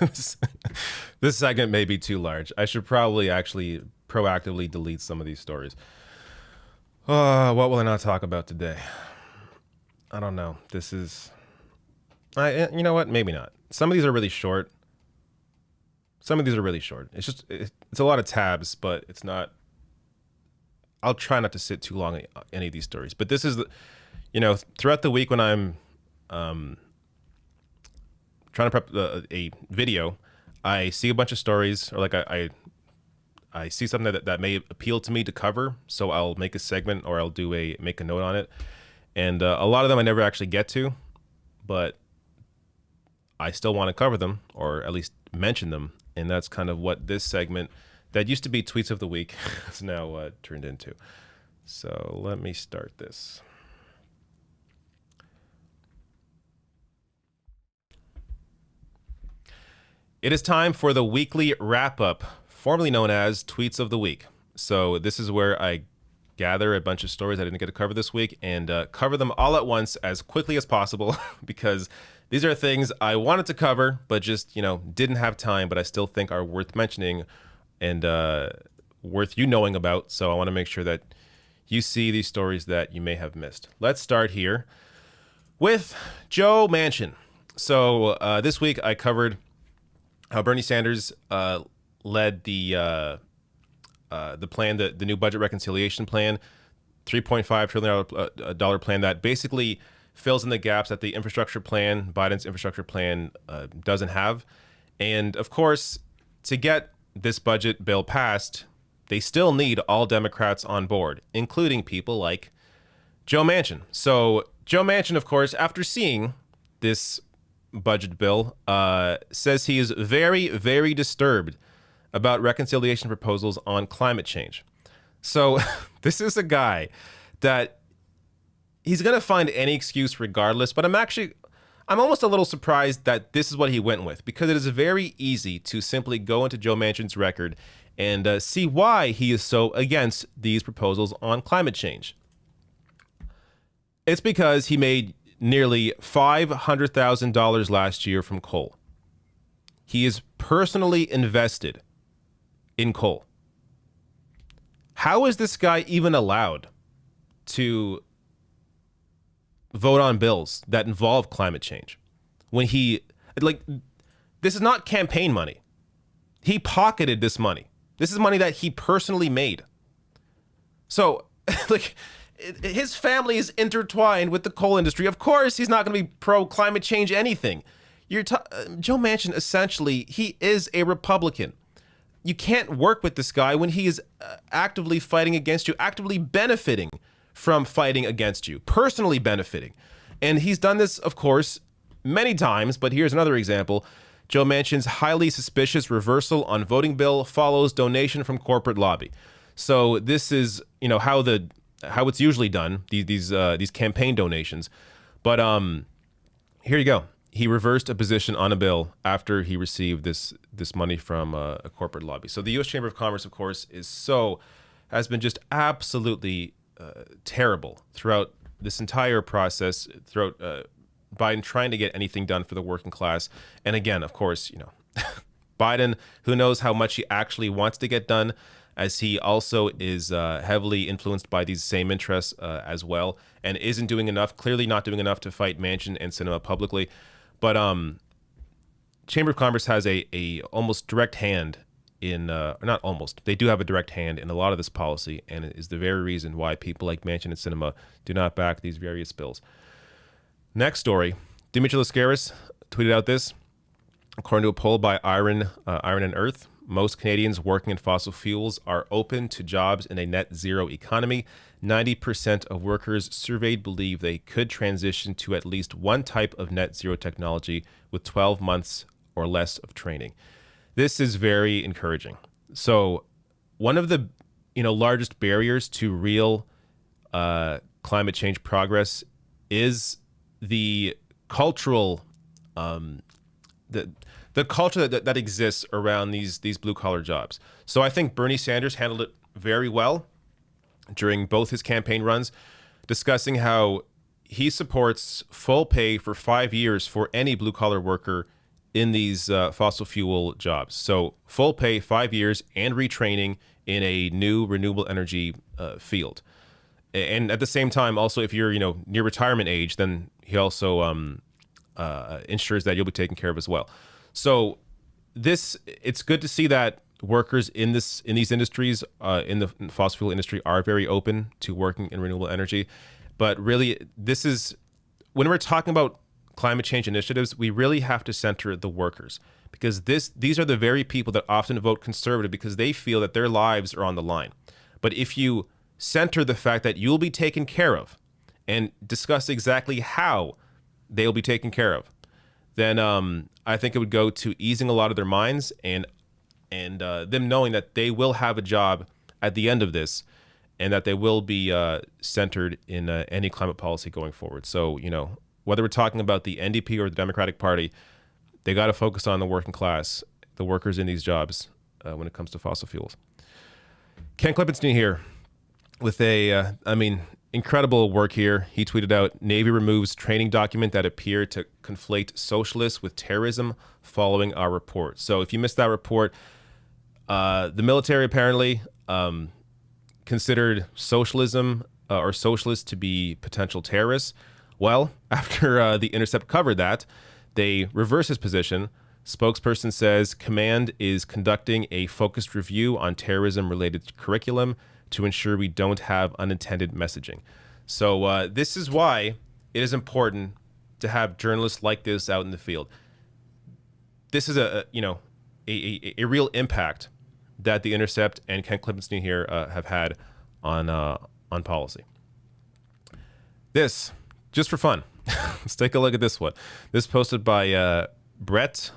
this, this segment may be too large. I should probably actually proactively delete some of these stories. What will I not talk about today? I don't know. You know what? Maybe not. Some of these are really short. It's just, it's a lot of tabs, but it's not. I'll try not to sit too long on any of these stories. But this is, throughout the week when I'm trying to prep a video, I see a bunch of stories, or like I see something that may appeal to me to cover. So I'll make a segment, or I'll make a note on it. And a lot of them I never actually get to, but I still want to cover them, or at least mention them. And that's kind of what this segment that used to be Tweets of the Week is now turned into. So let me start this. It is time for the weekly wrap-up, formerly known as Tweets of the Week. So this is where I gather a bunch of stories I didn't get to cover this week and cover them all at once as quickly as possible because these are things I wanted to cover, but just, didn't have time, but I still think are worth mentioning and worth you knowing about. So I want to make sure that you see these stories that you may have missed. Let's start here with Joe Manchin. So this week I covered how Bernie Sanders led the plan, the new budget reconciliation plan, $3.5 trillion dollar plan that basically fills in the gaps that the infrastructure plan, Biden's infrastructure plan, doesn't have. And of course, to get this budget bill passed, they still need all Democrats on board, including people like Joe Manchin. So Joe Manchin, of course, after seeing this budget bill, says he is very, very disturbed about reconciliation proposals on climate change. So this is a guy that he's going to find any excuse regardless, but I'm almost a little surprised that this is what he went with, because it is very easy to simply go into Joe Manchin's record and see why he is so against these proposals on climate change. It's because he made nearly $500,000 last year from coal. He is personally invested in coal. How is this guy even allowed to vote on bills that involve climate change when this is not campaign money? He pocketed this money. This is money that he personally made. So, his family is intertwined with the coal industry. Of course, he's not going to be pro climate change anything. Joe Manchin, essentially, he is a Republican. You can't work with this guy when he is actively fighting against you, actively benefiting from fighting against you, personally benefiting. And he's done this, of course, many times, but here's another example. Joe Manchin's highly suspicious reversal on voting bill follows donation from corporate lobby. So this is, how it's usually done, these campaign donations. But here you go. He reversed a position on a bill after he received this money from a corporate lobby. So the U.S. Chamber of Commerce, of course, has been just absolutely terrible throughout this entire process, throughout Biden trying to get anything done for the working class. And again, of course, Biden, who knows how much he actually wants to get done, as he also is heavily influenced by these same interests as well, and isn't doing enough, clearly not doing enough to fight Manchin and Sinema publicly. But Chamber of Commerce has a almost direct hand in, not almost, they do have a direct hand in a lot of this policy, and it is the very reason why people like Manchin and Sinema do not back these various bills. Next story, Dimitri Lascaris tweeted out this. According to a poll by Iron and Earth, most Canadians working in fossil fuels are open to jobs in a net zero economy. 90% of workers surveyed believe they could transition to at least one type of net zero technology with 12 months or less of training. This is very encouraging. So one of the largest barriers to real climate change progress is the cultural the culture that exists around these blue collar jobs. So I think Bernie Sanders handled it very well during both his campaign runs, discussing how he supports full pay for 5 years for any blue collar worker in these fossil fuel jobs. So full pay, 5 years, and retraining in a new renewable energy field. And at the same time, also, if you're near retirement age, then he also ensures that you'll be taken care of as well. So it's good to see that workers in these industries, in the fossil fuel industry, are very open to working in renewable energy. But really, this is when we're talking about climate change initiatives, we really have to center the workers, because these are the very people that often vote conservative because they feel that their lives are on the line. But if you center the fact that you'll be taken care of and discuss exactly how they'll be taken care of, then I think it would go to easing a lot of their minds and them knowing that they will have a job at the end of this, and that they will be centered in any climate policy going forward. So, whether we're talking about the NDP or the Democratic Party, they got to focus on the working class, the workers in these jobs when it comes to fossil fuels. Ken Klippenstein here with incredible work here. He tweeted out, Navy removes training document that appeared to conflate socialists with terrorism following our report. So if you missed that report, the military apparently considered socialism or socialists to be potential terrorists. Well, after The Intercept covered that, they reversed his position. Spokesperson says command is conducting a focused review on terrorism-related curriculum to ensure we don't have unintended messaging. So this is why it is important to have journalists like this out in the field. This is a real impact that The Intercept and Ken Klippenstein here have had on policy. This, just for fun, let's take a look at this one. This posted by Brett.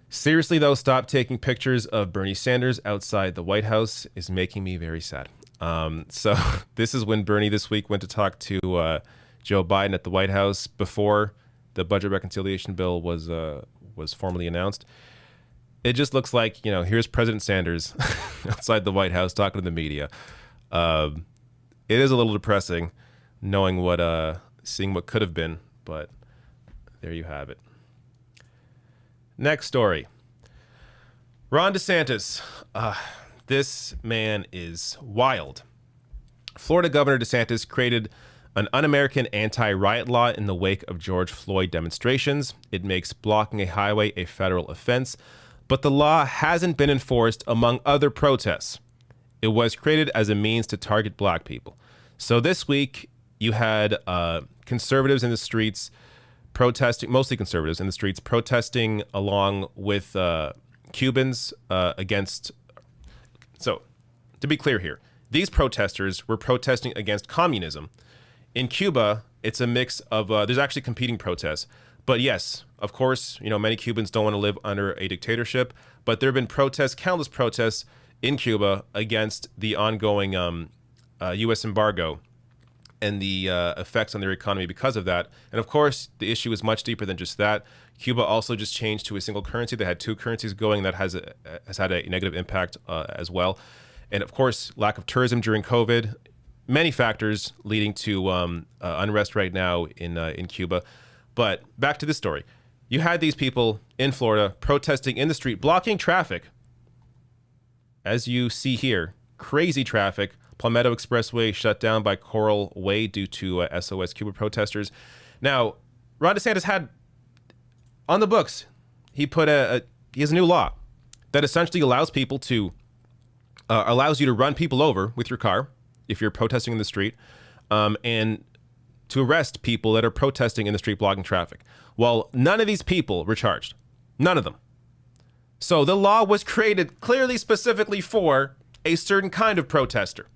Seriously, though, stop taking pictures of Bernie Sanders outside the White House is making me very sad. So this is when Bernie this week went to talk to Joe Biden at the White House before the budget reconciliation bill was formally announced. It just looks like, here's President Sanders outside the White House talking to the media. It is a little depressing knowing seeing what could have been, but there you have it. Next story. Ron DeSantis. This man is wild. Florida Governor DeSantis created an un-American anti-riot law in the wake of George Floyd demonstrations. It makes blocking a highway a federal offense, but the law hasn't been enforced among other protests. It was created as a means to target black people. So this week, you had conservatives in the streets protesting, mostly conservatives in the streets, protesting along with Cubans against. So, to be clear here, these protesters were protesting against communism. In Cuba, it's a mix of, there's actually competing protests. But yes, of course, many Cubans don't want to live under a dictatorship, but there have been protests, countless protests in Cuba against the ongoing U.S. embargo and the effects on their economy because of that. And of course, the issue is much deeper than just that. Cuba also just changed to a single currency. They had two currencies going. That has had a negative impact as well. And of course, lack of tourism during COVID, many factors leading to unrest right now in Cuba. But back to this story. You had these people in Florida protesting in the street, blocking traffic. As you see here, crazy traffic. Palmetto Expressway shut down by Coral Way due to SOS Cuba protesters. Now, Ron DeSantis had on the books, he has a new law that essentially allows people to allows you to run people over with your car if you're protesting in the street, and to arrest people that are protesting in the street blocking traffic. Well, none of these people were charged. None of them. So the law was created clearly specifically for a certain kind of protester.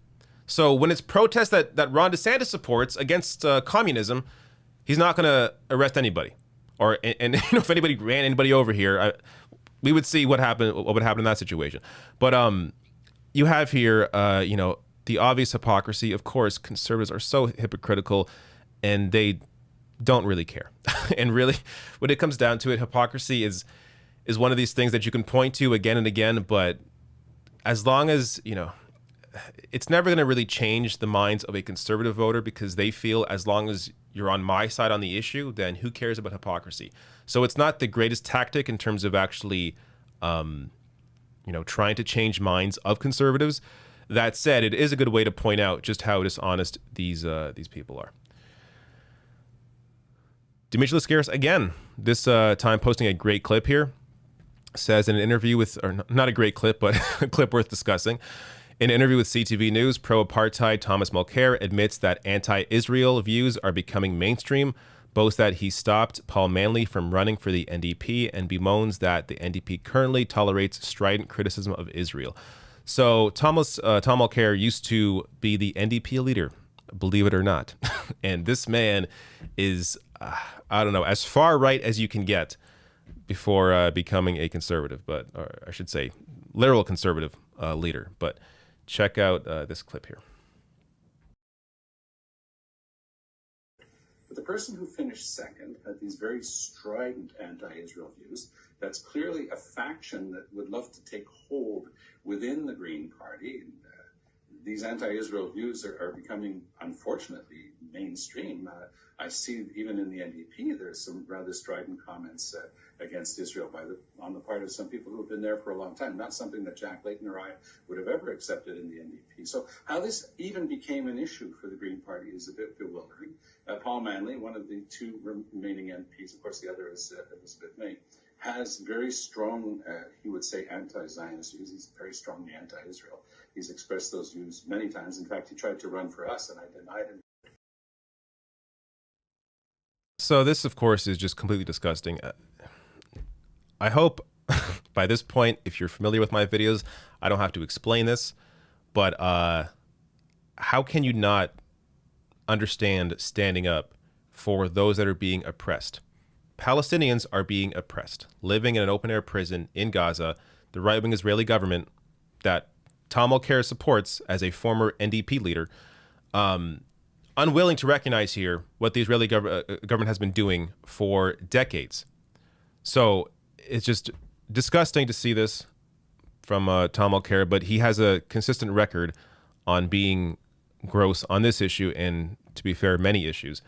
So when it's protests that Ron DeSantis supports against communism, he's not going to arrest anybody. And if anybody ran anybody over here, we would see what would happen in that situation. But you have here, the obvious hypocrisy. Of course, conservatives are so hypocritical, and they don't really care. And really, when it comes down to it, hypocrisy is one of these things that you can point to again and again. But as long as it's never going to really change the minds of a conservative voter, because they feel as long as you're on my side on the issue, then who cares about hypocrisy? So it's not the greatest tactic in terms of actually, trying to change minds of conservatives. That said, it is a good way to point out just how dishonest these people are. Dimitri Lascaris, again, this time posting a great clip here, says in an interview with, or not a great clip, but a clip worth discussing. In an interview with CTV News, pro-apartheid Thomas Mulcair admits that anti-Israel views are becoming mainstream, boasts that he stopped Paul Manly from running for the NDP, and bemoans that the NDP currently tolerates strident criticism of Israel. So Tom Mulcair used to be the NDP leader, believe it or not. And this man is, as far right as you can get before becoming a conservative, or I should say literal conservative leader. But check out this clip here. But the person who finished second had these very strident anti-Israel views. That's clearly a faction that would love to take hold within the Green Party. And, these anti-Israel views are becoming, unfortunately, mainstream. I see even in the NDP, there's some rather strident comments against Israel on the part of some people who have been there for a long time. Not something that Jack Layton or I would have ever accepted in the NDP. So how this even became an issue for the Green Party is a bit bewildering. Paul Manly, one of the two remaining MPs, of course the other is Elizabeth May, has very strong, he would say, anti-Zionist views. He's very strongly anti-Israel. He's expressed those views many times. In fact, he tried to run for us, and I denied him. So this, of course, is just completely disgusting. I hope by this point, if you're familiar with my videos, I don't have to explain this. But how can you not understand standing up for those that are being oppressed? Palestinians are being oppressed, living in an open-air prison in Gaza. The right-wing Israeli government that Tom Mulcair supports as a former NDP leader, unwilling to recognize here what the Israeli government has been doing for decades. So it's just disgusting to see this from Tom Mulcair, but he has a consistent record on being gross on this issue, and to be fair, many issues.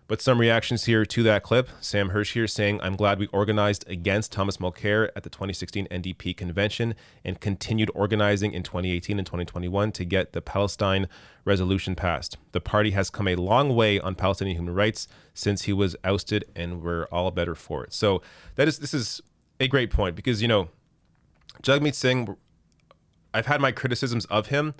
But some reactions here to that clip. Sam Hirsch here saying, "I'm glad we organized against Thomas Mulcair at the 2016 NDP convention and continued organizing in 2018 and 2021 to get the Palestine resolution passed. The party has come a long way on Palestinian human rights since he was ousted, and we're all better for it." So this is a great point, because, Jagmeet Singh, I've had my criticisms of him,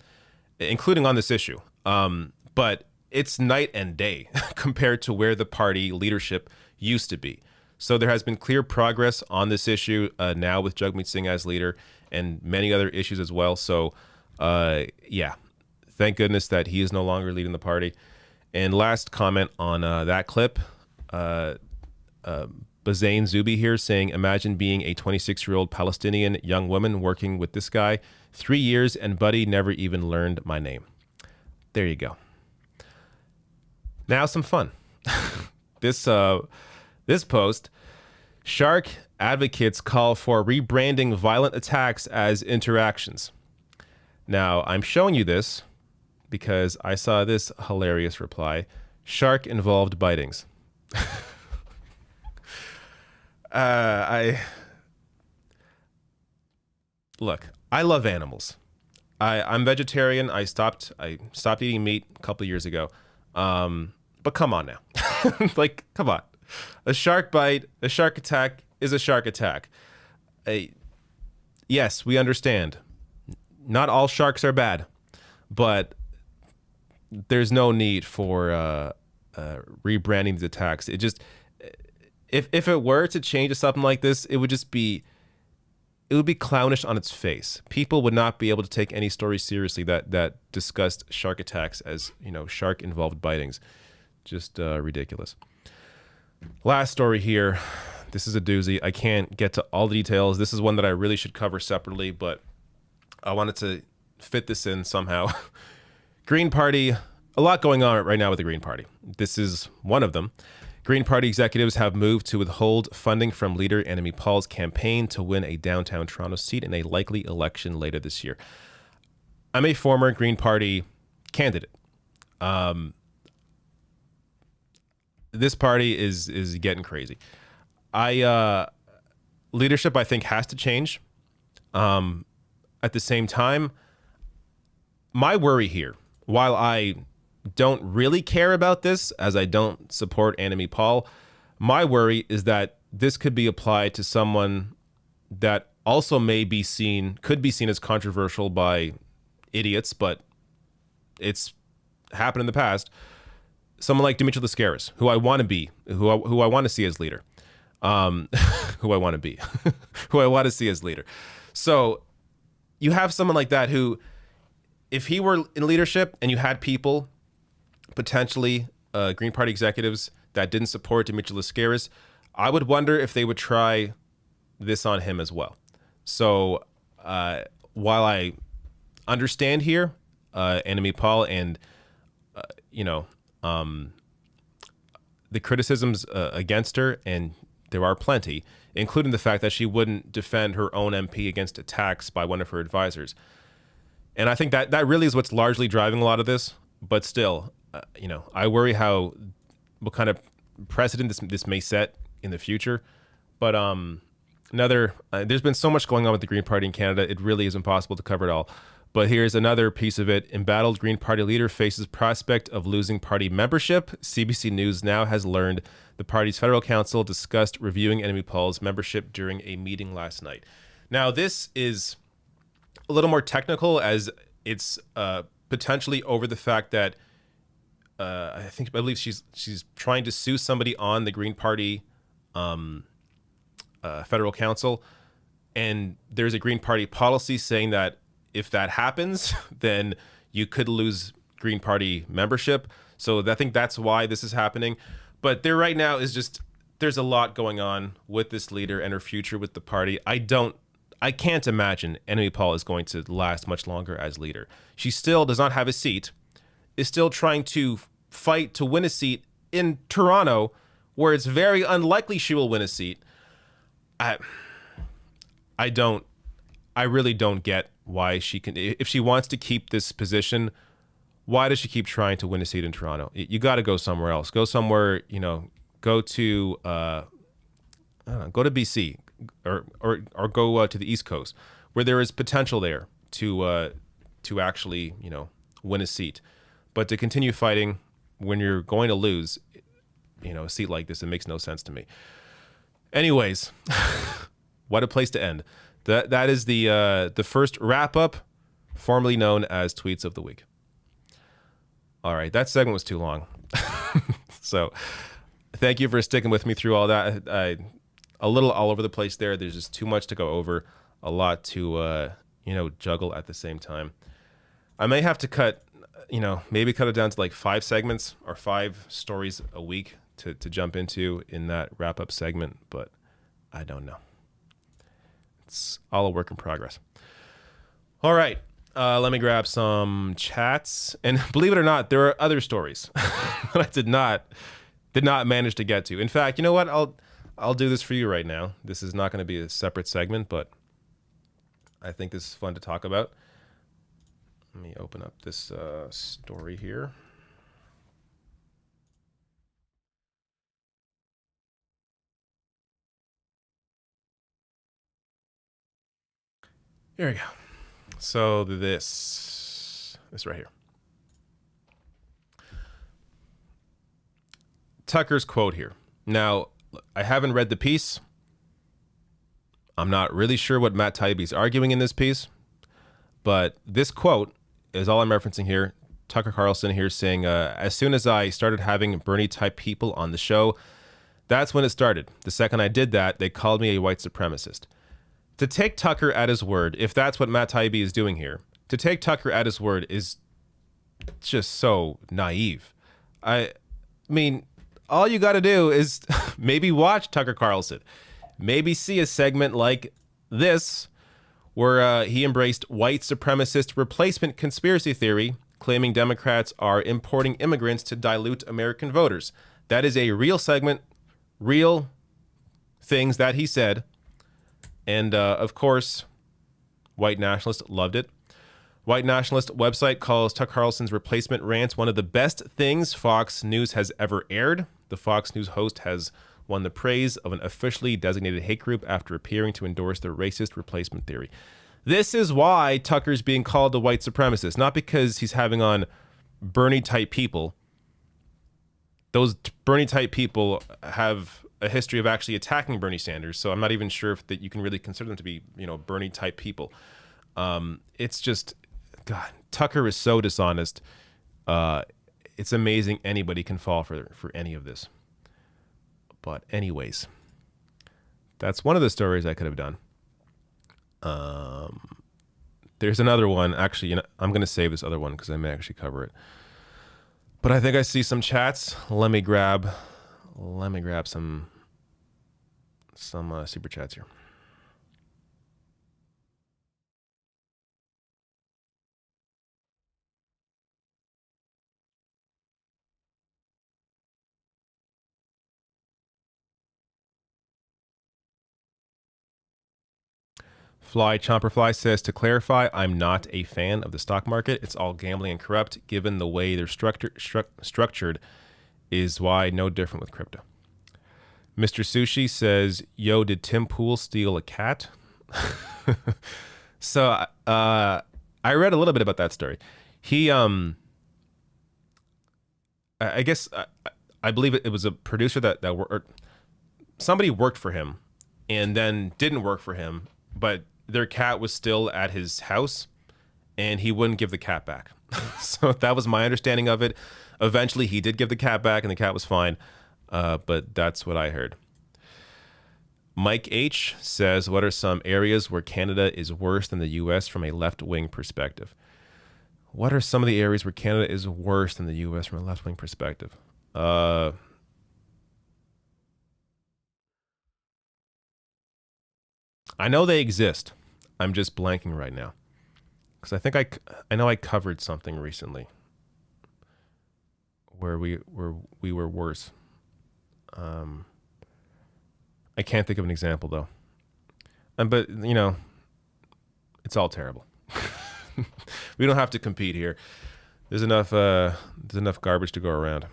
including on this issue. But it's night and day compared to where the party leadership used to be. So there has been clear progress on this issue now with Jagmeet Singh as leader, and many other issues as well. So yeah, thank goodness that he is no longer leading the party. And last comment on that clip, Bazain Zubi here saying, "Imagine being a 26-year-old Palestinian young woman working with this guy. 3 years and Buddy never even learned my name." There you go. Now some fun. This post, Shark advocates call for rebranding violent attacks as interactions. Now, I'm showing you this because I saw this hilarious reply. Shark involved bitings. Look, I love animals. I'm vegetarian. I stopped eating meat a couple of years ago. But come on now. Like, come on. A shark bite, a shark attack is a shark attack. Yes, we understand. Not all sharks are bad, but there's no need for rebranding these attacks. It just, if it were to change to something like this, it would be clownish on its face. People would not be able to take any story seriously that discussed shark attacks as, shark involved bitings. Just ridiculous. Last story here. This is a doozy. I can't get to all the details. This is one that I really should cover separately, but I wanted to fit this in somehow. Green Party, a lot going on right now with the Green Party. This is one of them. Green Party executives have moved to withhold funding from leader Annamie Paul's campaign to win a downtown Toronto seat in a likely election later this year. I'm a former Green Party candidate. This party is getting crazy. Leadership, I think, has to change. At the same time, my worry here, while I don't really care about this, as I don't support Annamie Paul, my worry is that this could be applied to someone that also could be seen as controversial by idiots, but it's happened in the past. Someone like Dimitri Lascaris, who I want to see as leader. Who I want to be, who I want to see as leader. So you have someone like that who, if he were in leadership and you had people, potentially Green Party executives that didn't support Dimitri Lascaris, I would wonder if they would try this on him as well. So while I understand here, Annamie Paul and, the criticisms against her, and there are plenty, including the fact that she wouldn't defend her own MP against attacks by one of her advisors. And I think that really is what's largely driving a lot of this. But still, I worry what kind of precedent this may set in the future. But there's been so much going on with the Green Party in Canada, it really is impossible to cover it all. But here's another piece of it. Embattled Green Party leader faces prospect of losing party membership. CBC News now has learned the party's federal council discussed reviewing Annamie Paul's membership during a meeting last night. Now, this is a little more technical, as it's potentially over the fact that I believe she's trying to sue somebody on the Green Party federal council, and there's a Green Party policy saying that if that happens, then you could lose Green Party membership. So I think that's why this is happening. But there right now is there's a lot going on with this leader and her future with the party. I can't imagine Annamie Paul is going to last much longer as leader. She still does not have a seat, is still trying to fight to win a seat in Toronto, where it's very unlikely she will win a seat. I really don't get why she can, if she wants to keep this position, why does she keep trying to win a seat in Toronto? You got to go somewhere else. Go somewhere, go to BC or go to the East Coast, where there is potential there to actually, win a seat. But to continue fighting when you're going to lose, a seat like this, it makes no sense to me. Anyways, what a place to end. That is the first wrap up, formerly known as Tweets of the Week. All right, that segment was too long. So thank you for sticking with me through all that. A little all over the place there. There's just too much to go over, a lot to juggle at the same time. I may have to maybe cut it down to like 5 segments or 5 stories a week to jump into in that wrap up segment, but I don't know. It's all a work in progress. All right. Let me grab some chats. And believe it or not, there are other stories that I did not manage to get to. In fact, you know what? I'll do this for you right now. This is not going to be a separate segment, but I think this is fun to talk about. Let me open up this story here. Here we go. So this right here. Tucker's quote here. Now, I haven't read the piece. I'm not really sure what Matt Taibbi is arguing in this piece, but this quote is all I'm referencing here. Tucker Carlson here saying, as soon as I started having Bernie-type people on the show, that's when it started. The second I did that, they called me a white supremacist. To take Tucker at his word, if that's what Matt Taibbi is doing here, to take Tucker at his word is just so naive. I mean, all you got to do is maybe watch Tucker Carlson. Maybe see a segment like this where he embraced white supremacist replacement conspiracy theory, claiming Democrats are importing immigrants to dilute American voters. That is a real segment, real things that he said. And, of course, white nationalists loved it. White nationalist website calls Tucker Carlson's replacement rant one of the best things Fox News has ever aired. The Fox News host has won the praise of an officially designated hate group after appearing to endorse the racist replacement theory. This is why Tucker's being called a white supremacist, not because he's having on Bernie-type people. Those Bernie-type people have a history of actually attacking Bernie Sanders, so I'm not even sure if that you can really consider them to be, Bernie-type people. It's just, God, Tucker is so dishonest. It's amazing anybody can fall for any of this. But anyways, that's one of the stories I could have done. There's another one. Actually, I'm going to save this other one because I may actually cover it. But I think I see some chats. Let me grab some super chats here. Fly Chomperfly says, to clarify, I'm not a fan of the stock market. It's all gambling and corrupt. Given the way they're structured is why no different with crypto. Mr. Sushi says, yo, did Tim Pool steal a cat? So I read a little bit about that story. He, I guess, I believe it was a producer that somebody worked for him and then didn't work for him, but their cat was still at his house and he wouldn't give the cat back. So that was my understanding of it. Eventually he did give the cat back and the cat was fine. But that's what I heard. Mike H says, what are some areas where Canada is worse than the US from a left-wing perspective? What are some of the areas where Canada is worse than the US from a left-wing perspective? I know they exist. I'm just blanking right now. Because I think I know I covered something recently where we were worse. I can't think of an example though. But it's all terrible. We don't have to compete here. There's enough garbage to go around.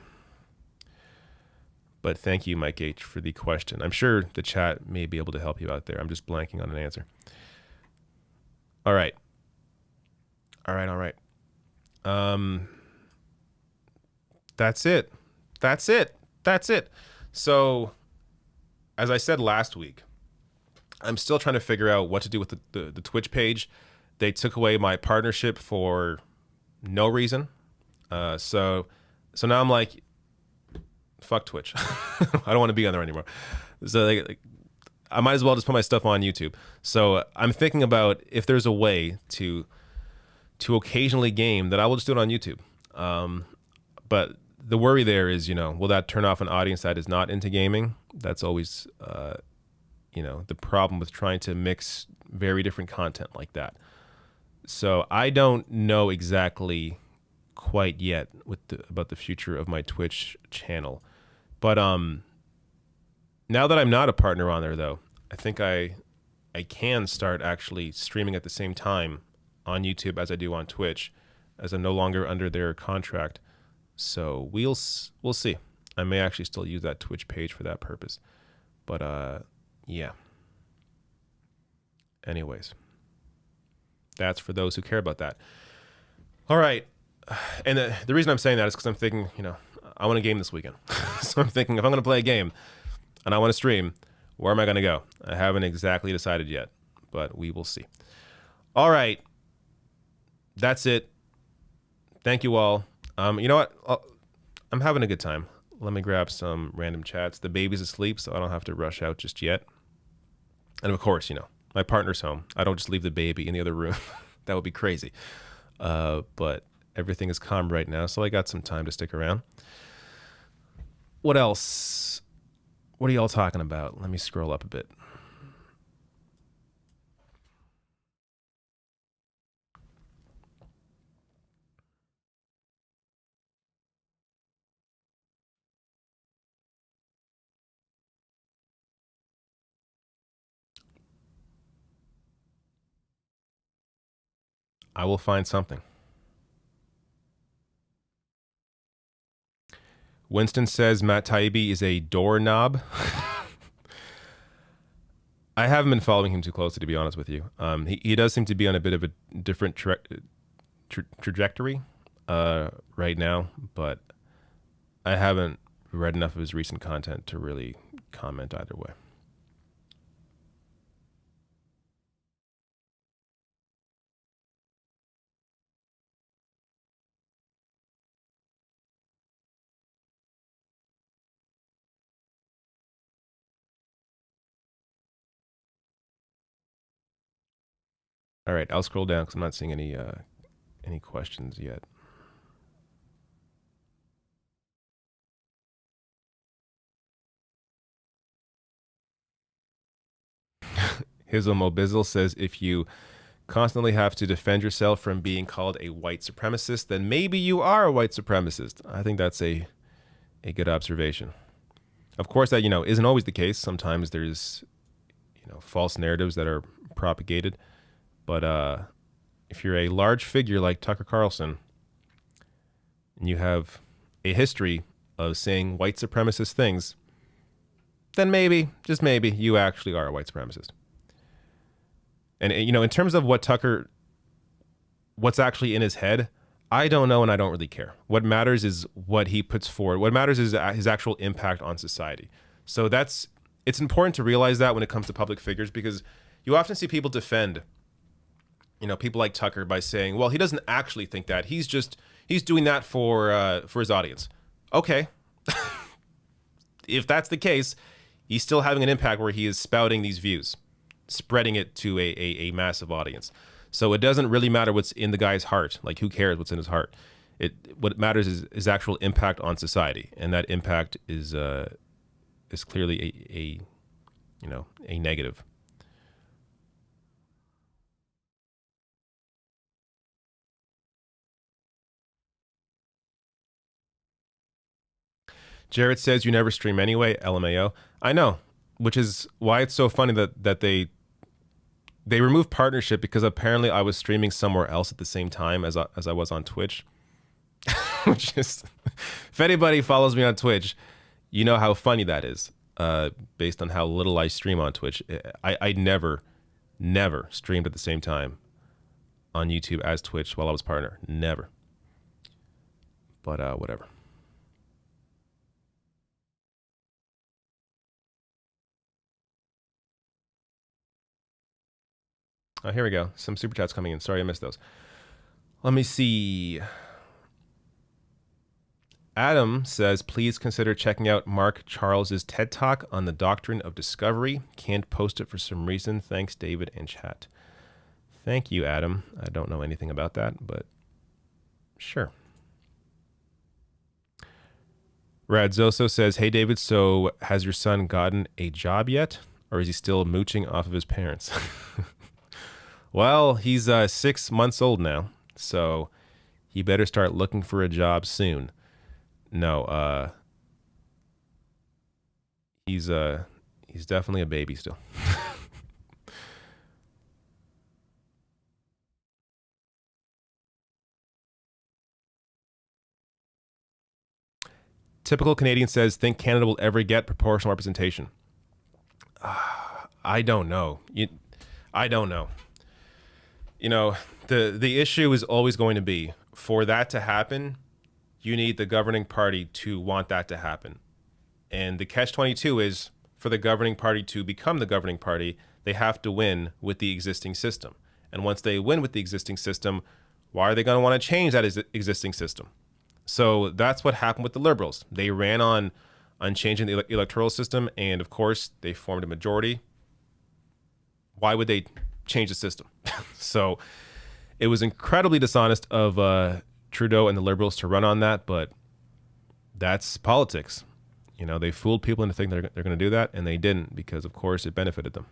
But thank you, Mike H, for the question. I'm sure the chat may be able to help you out there. I'm just blanking on an answer. All right. That's it. So, as I said last week, I'm still trying to figure out what to do with the Twitch page. They took away my partnership for no reason. So now I'm like, fuck Twitch. I don't want to be on there anymore. So I might as well just put my stuff on YouTube. So I'm thinking about if there's a way to occasionally game, that I will just do it on YouTube. But the worry there is, will that turn off an audience that is not into gaming? That's always, the problem with trying to mix very different content like that. So I don't know exactly quite yet about the future of my Twitch channel. But now that I'm not a partner on there, though, I think I can start actually streaming at the same time on YouTube as I do on Twitch, as I'm no longer under their contract. So we'll see. I may actually still use that Twitch page for that purpose. But yeah. Anyways, that's for those who care about that. All right. And the reason I'm saying that is because I'm thinking, I want to game this weekend. So I'm thinking, if I'm going to play a game and I want to stream, where am I going to go? I haven't exactly decided yet, but we will see. All right. That's it. Thank you all. You know what? I'm having a good time. Let me grab some random chats. The baby's asleep, so I don't have to rush out just yet. And of course, my partner's home. I don't just leave the baby in the other room. That would be crazy. But everything is calm right now, so I got some time to stick around. What else? What are y'all talking about? Let me scroll up a bit. I will find something. Winston says Matt Taibbi is a doorknob. I haven't been following him too closely, to be honest with you. He does seem to be on a bit of a different trajectory right now, but I haven't read enough of his recent content to really comment either way. All right, I'll scroll down because I'm not seeing any questions yet. Hizzle Mobizzle says, if you constantly have to defend yourself from being called a white supremacist, then maybe you are a white supremacist. I think that's a good observation. Of course, that, isn't always the case. Sometimes there's, false narratives that are propagated. But if you're a large figure like Tucker Carlson, and you have a history of saying white supremacist things, then maybe, just maybe, you actually are a white supremacist. And, in terms of what's actually in his head, I don't know and I don't really care. What matters is what he puts forward. What matters is his actual impact on society. So it's important to realize that when it comes to public figures, because you often see people defend people like Tucker by saying, well, he doesn't actually think that. He's doing that for his audience. Okay. If that's the case, he's still having an impact where he is spouting these views, spreading it to a massive audience. So it doesn't really matter what's in the guy's heart. Like, who cares what's in his heart? What matters is his actual impact on society. And that impact is clearly a negative. Jared says, you never stream anyway, LMAO. I know, which is why it's so funny that they removed partnership, because apparently I was streaming somewhere else at the same time as I was on Twitch. Which is, if anybody follows me on Twitch, you know how funny that is, based on how little I stream on Twitch. I never streamed at the same time on YouTube as Twitch while I was partner. Never. But whatever. Oh, here we go. Some super chats coming in. Sorry, I missed those. Let me see. Adam says, please consider checking out Mark Charles's TED Talk on the doctrine of discovery. Can't post it for some reason. Thanks, David and chat. Thank you, Adam. I don't know anything about that, but sure. Radzoso says, hey, David, so has your son gotten a job yet? Or is he still mooching off of his parents? Well, he's 6 months old now, so he better start looking for a job soon. No, he's definitely a baby still. Typical Canadian says, think Canada will ever get proportional representation? I don't know. I don't know. The issue is always going to be, for that to happen, you need the governing party to want that to happen. And the catch-22 is, for the governing party to become the governing party, they have to win with the existing system. And once they win with the existing system, why are they going to want to change that existing system? So that's what happened with the Liberals. They ran on changing the electoral system, and of course, they formed a majority. Why would they change the system? So it was incredibly dishonest of Trudeau and the Liberals to run on that, but that's politics. They fooled people into thinking they're going to do that, and they didn't, because of course it benefited them.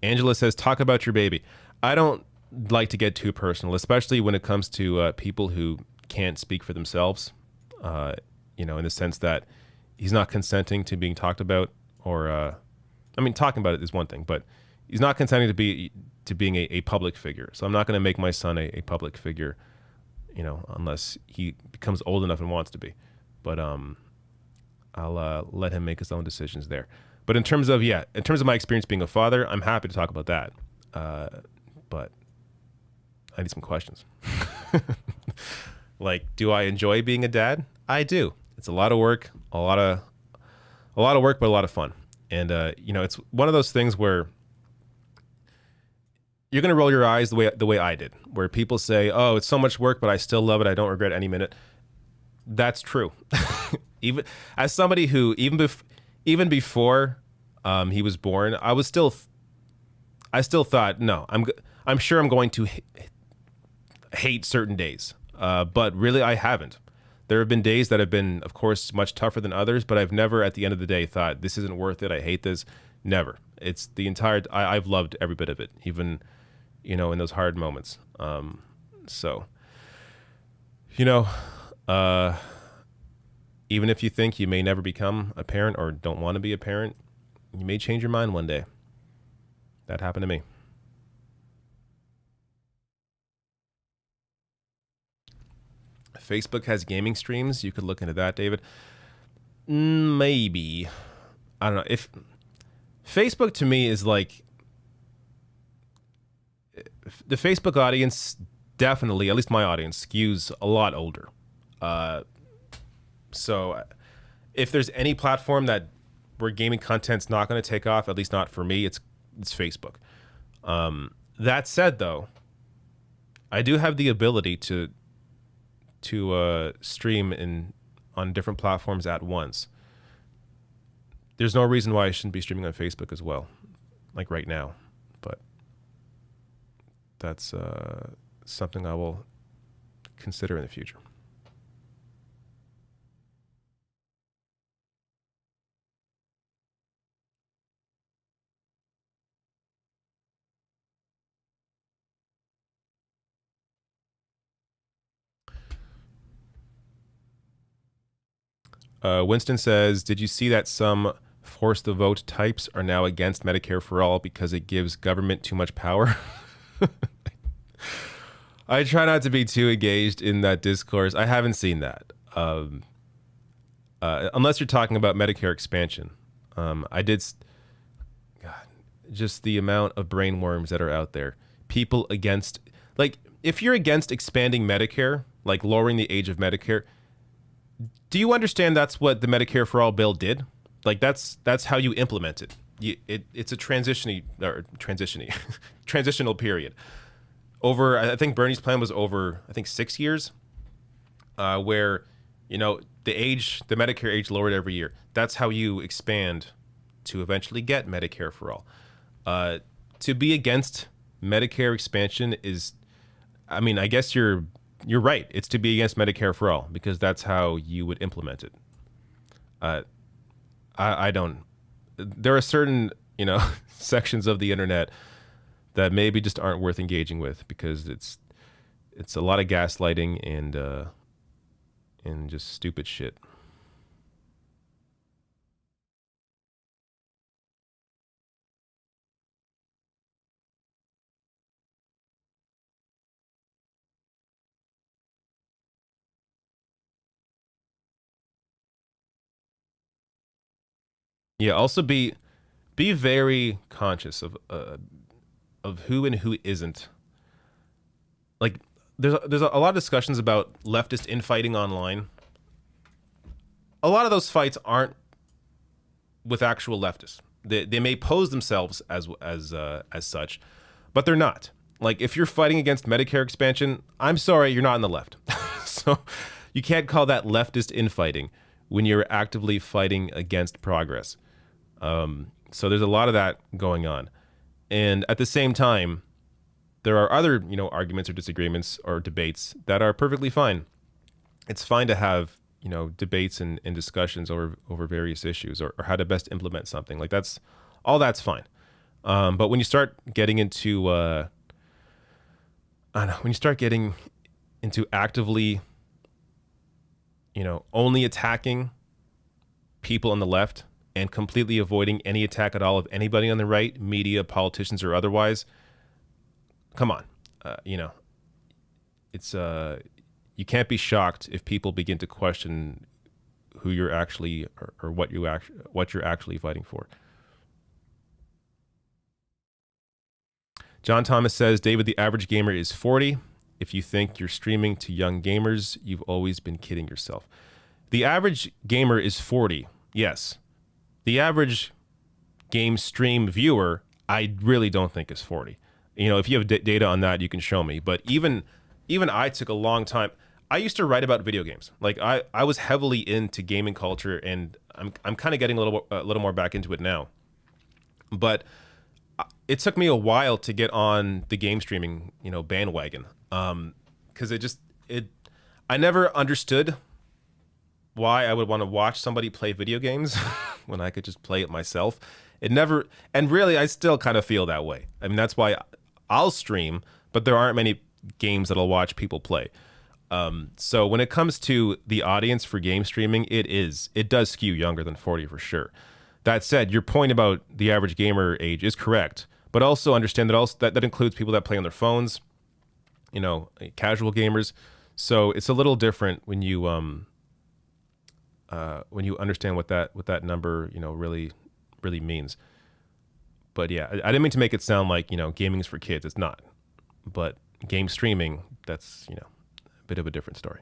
Angela says, talk about your baby. I don't like to get too personal, especially when it comes to people who can't speak for themselves, in the sense that he's not consenting to being talked about, or talking about it is one thing, but he's not consenting to being a public figure. So I'm not going to make my son a public figure, unless he becomes old enough and wants to be. But I'll let him make his own decisions there. But in terms of my experience being a father, I'm happy to talk about that. But I need some questions. Like, do I enjoy being a dad? I do. It's a lot of work, a lot of work, but a lot of fun. And it's one of those things where you're gonna roll your eyes the way I did, where people say, "Oh, it's so much work, but I still love it. I don't regret any minute." That's true. Even as somebody who even before he was born, I still thought, no, I'm sure I'm going to hate certain days, but really I haven't. There have been days that have been, of course, much tougher than others, but I've never at the end of the day thought this isn't worth it. I hate this. Never. It's the entire. I've loved every bit of it, even in those hard moments. So even if you think you may never become a parent or don't want to be a parent, you may change your mind one day. That happened to me. Facebook has gaming streams. You could look into that, David. Maybe. I don't know. If Facebook to me is like the Facebook audience, definitely, at least my audience, skews a lot older. So if there's any platform where gaming content's not going to take off, at least not for me, it's Facebook. That said, though, I do have the ability to stream on different platforms at once. There's no reason why I shouldn't be streaming on Facebook as well, like right now. But that's something I will consider in the future. Winston says, did you see that some force the vote types are now against Medicare for All because it gives government too much power? I try not to be too engaged in that discourse. I haven't seen that. Unless you're talking about Medicare expansion. Just the amount of brainworms that are out there. People against, like, if you're against expanding Medicare, like lowering the age of Medicare, do you understand that's what the Medicare for All bill did? Like that's how you implement it. It's a transitional period. Over, I think Bernie's plan was over, 6 years, where the Medicare age lowered every year. That's how you expand to eventually get Medicare for All. To be against Medicare expansion is, I guess you're right. It's to be against Medicare for All because that's how you would implement it. I don't. There are certain, sections of the internet that maybe just aren't worth engaging with because it's a lot of gaslighting and just stupid shit. Yeah. Also, be very conscious of who and who isn't. Like, there's a lot of discussions about leftist infighting online. A lot of those fights aren't with actual leftists. They may pose themselves as such, but they're not. Like, if you're fighting against Medicare expansion, I'm sorry, you're not on the left. So you can't call that leftist infighting when you're actively fighting against progress. So there's a lot of that going on. And at the same time, there are other, arguments or disagreements or debates that are perfectly fine. It's fine to have, debates and discussions over various issues or how to best implement something. Like that's fine. But when you start getting into, when you start getting into actively, only attacking people on the left and completely avoiding any attack at all of anybody on the right, media, politicians, or otherwise. Come on, it's you can't be shocked if people begin to question who you're actually or what you're actually fighting for. John Thomas says, David, the average gamer is 40. If you think you're streaming to young gamers, you've always been kidding yourself. The average gamer is 40. Yes. The average game stream viewer, I really don't think is 40. If you have data on that, you can show me. But even I took a long time. I used to write about video games. Like I was heavily into gaming culture, and I'm kind of getting a little more back into it now. But it took me a while to get on the game streaming, bandwagon. Because I never understood why I would want to watch somebody play video games when I could just play it myself. And really, I still kind of feel that way. I mean, that's why I'll stream, but there aren't many games that I'll watch people play. So when it comes to the audience for game streaming, it does skew younger than 40 for sure. That said, your point about the average gamer age is correct, but also understand that includes people that play on their phones, casual gamers. So it's a little different when you understand what that number really means. But yeah, I didn't mean to make it sound like gaming is for kids. It's not. But game streaming, that's a bit of a different story.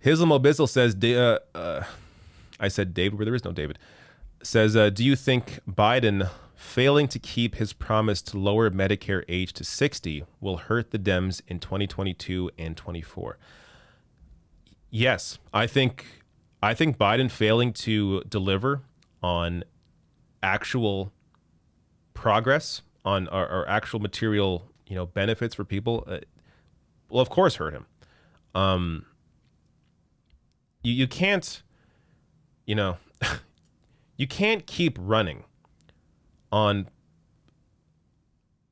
Hizzle Mobizzle says, I said David, where there is no David, says, do you think Biden failing to keep his promise to lower Medicare age to 60 will hurt the Dems in 2022 and 24? Yes, I think Biden failing to deliver on actual progress on our actual material, benefits for people, will of course hurt him. You can't, you can't keep running on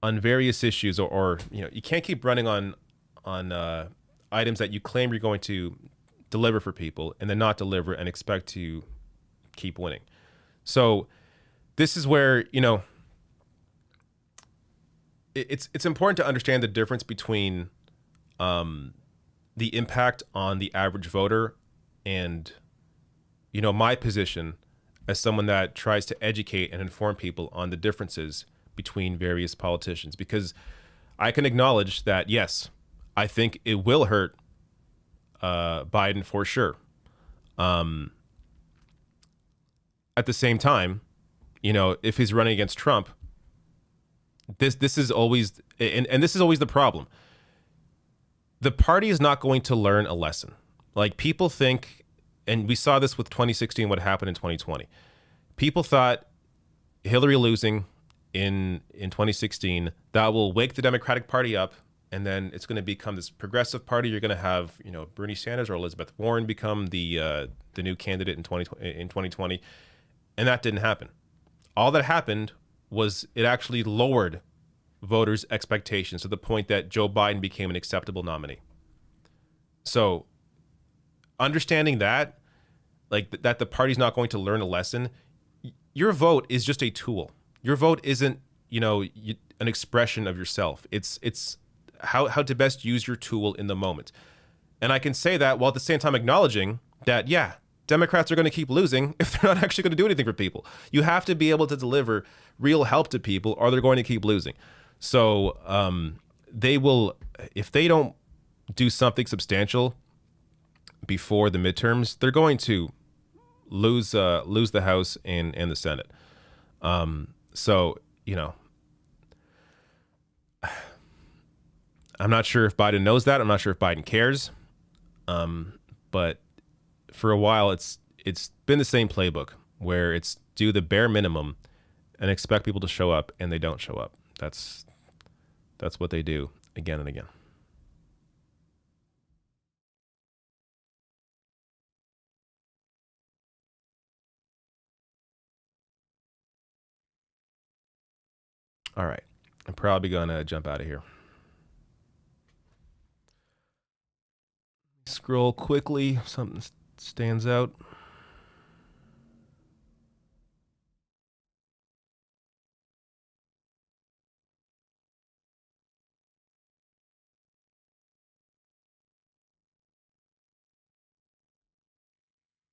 various issues, or you can't keep running on items that you claim you're going to deliver for people and then not deliver and expect to keep winning. So this is where it's important to understand the difference between the impact on the average voter and my position as someone that tries to educate and inform people on the differences between various politicians, because I can acknowledge that, yes, I think it will hurt Biden for sure. At the same time, if he's running against Trump, this is always, and this is always the problem. The party is not going to learn a lesson. Like, people think, and we saw this with 2016, what happened in 2020. People thought Hillary losing in 2016, that will wake the Democratic Party up, and then it's going to become this progressive party. You're going to have, Bernie Sanders or Elizabeth Warren become the new candidate in 2020, and that didn't happen. All that happened was it actually lowered voters' expectations to the point that Joe Biden became an acceptable nominee. So understanding that, like, that the party's not going to learn a lesson, your vote is just a tool. Your vote isn't, an expression of yourself. It's how to best use your tool in the moment. And I can say that while at the same time acknowledging that, yeah, Democrats are going to keep losing if they're not actually going to do anything for people. You have to be able to deliver real help to people, or they're going to keep losing. So they will, if they don't do something substantial before the midterms, they're going to lose the House and the Senate. So, I'm not sure if Biden knows that. I'm not sure if Biden cares. But for a while, it's been the same playbook where it's do the bare minimum and expect people to show up, and they don't show up. That's what they do again and again. All right. I'm probably going to jump out of here. Scroll quickly. Something stands out.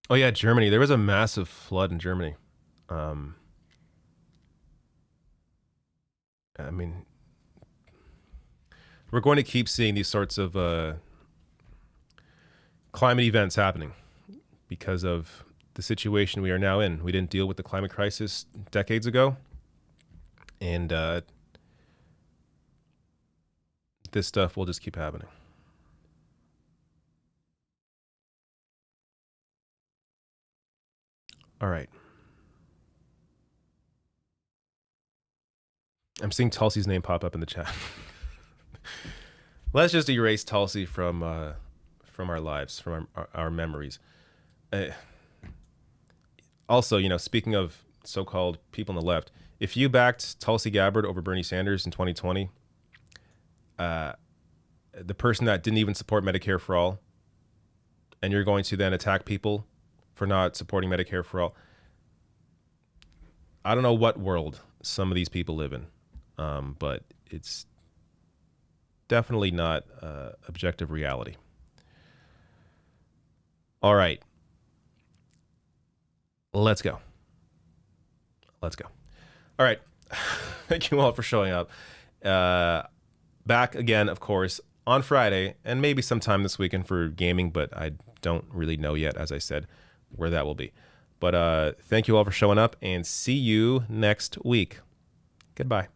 Oh yeah, Germany. There was a massive flood in Germany. I mean, we're going to keep seeing these sorts of climate events happening because of the situation we are now in. We didn't deal with the climate crisis decades ago, and this stuff will just keep happening. All right. I'm seeing Tulsi's name pop up in the chat. Let's just erase Tulsi from our lives, from our memories. Also, you know, speaking of so-called people on the left, if you backed Tulsi Gabbard over Bernie Sanders in 2020, the person that didn't even support Medicare for all, and you're going to then attack people for not supporting Medicare for all, I don't know what world some of these people live in, but it's definitely not objective reality. All right. Let's go. All right. Thank you all for showing up. Back again, of course, on Friday and maybe sometime this weekend for gaming, but I don't really know yet, as I said, where that will be. But thank you all for showing up and see you next week. Goodbye.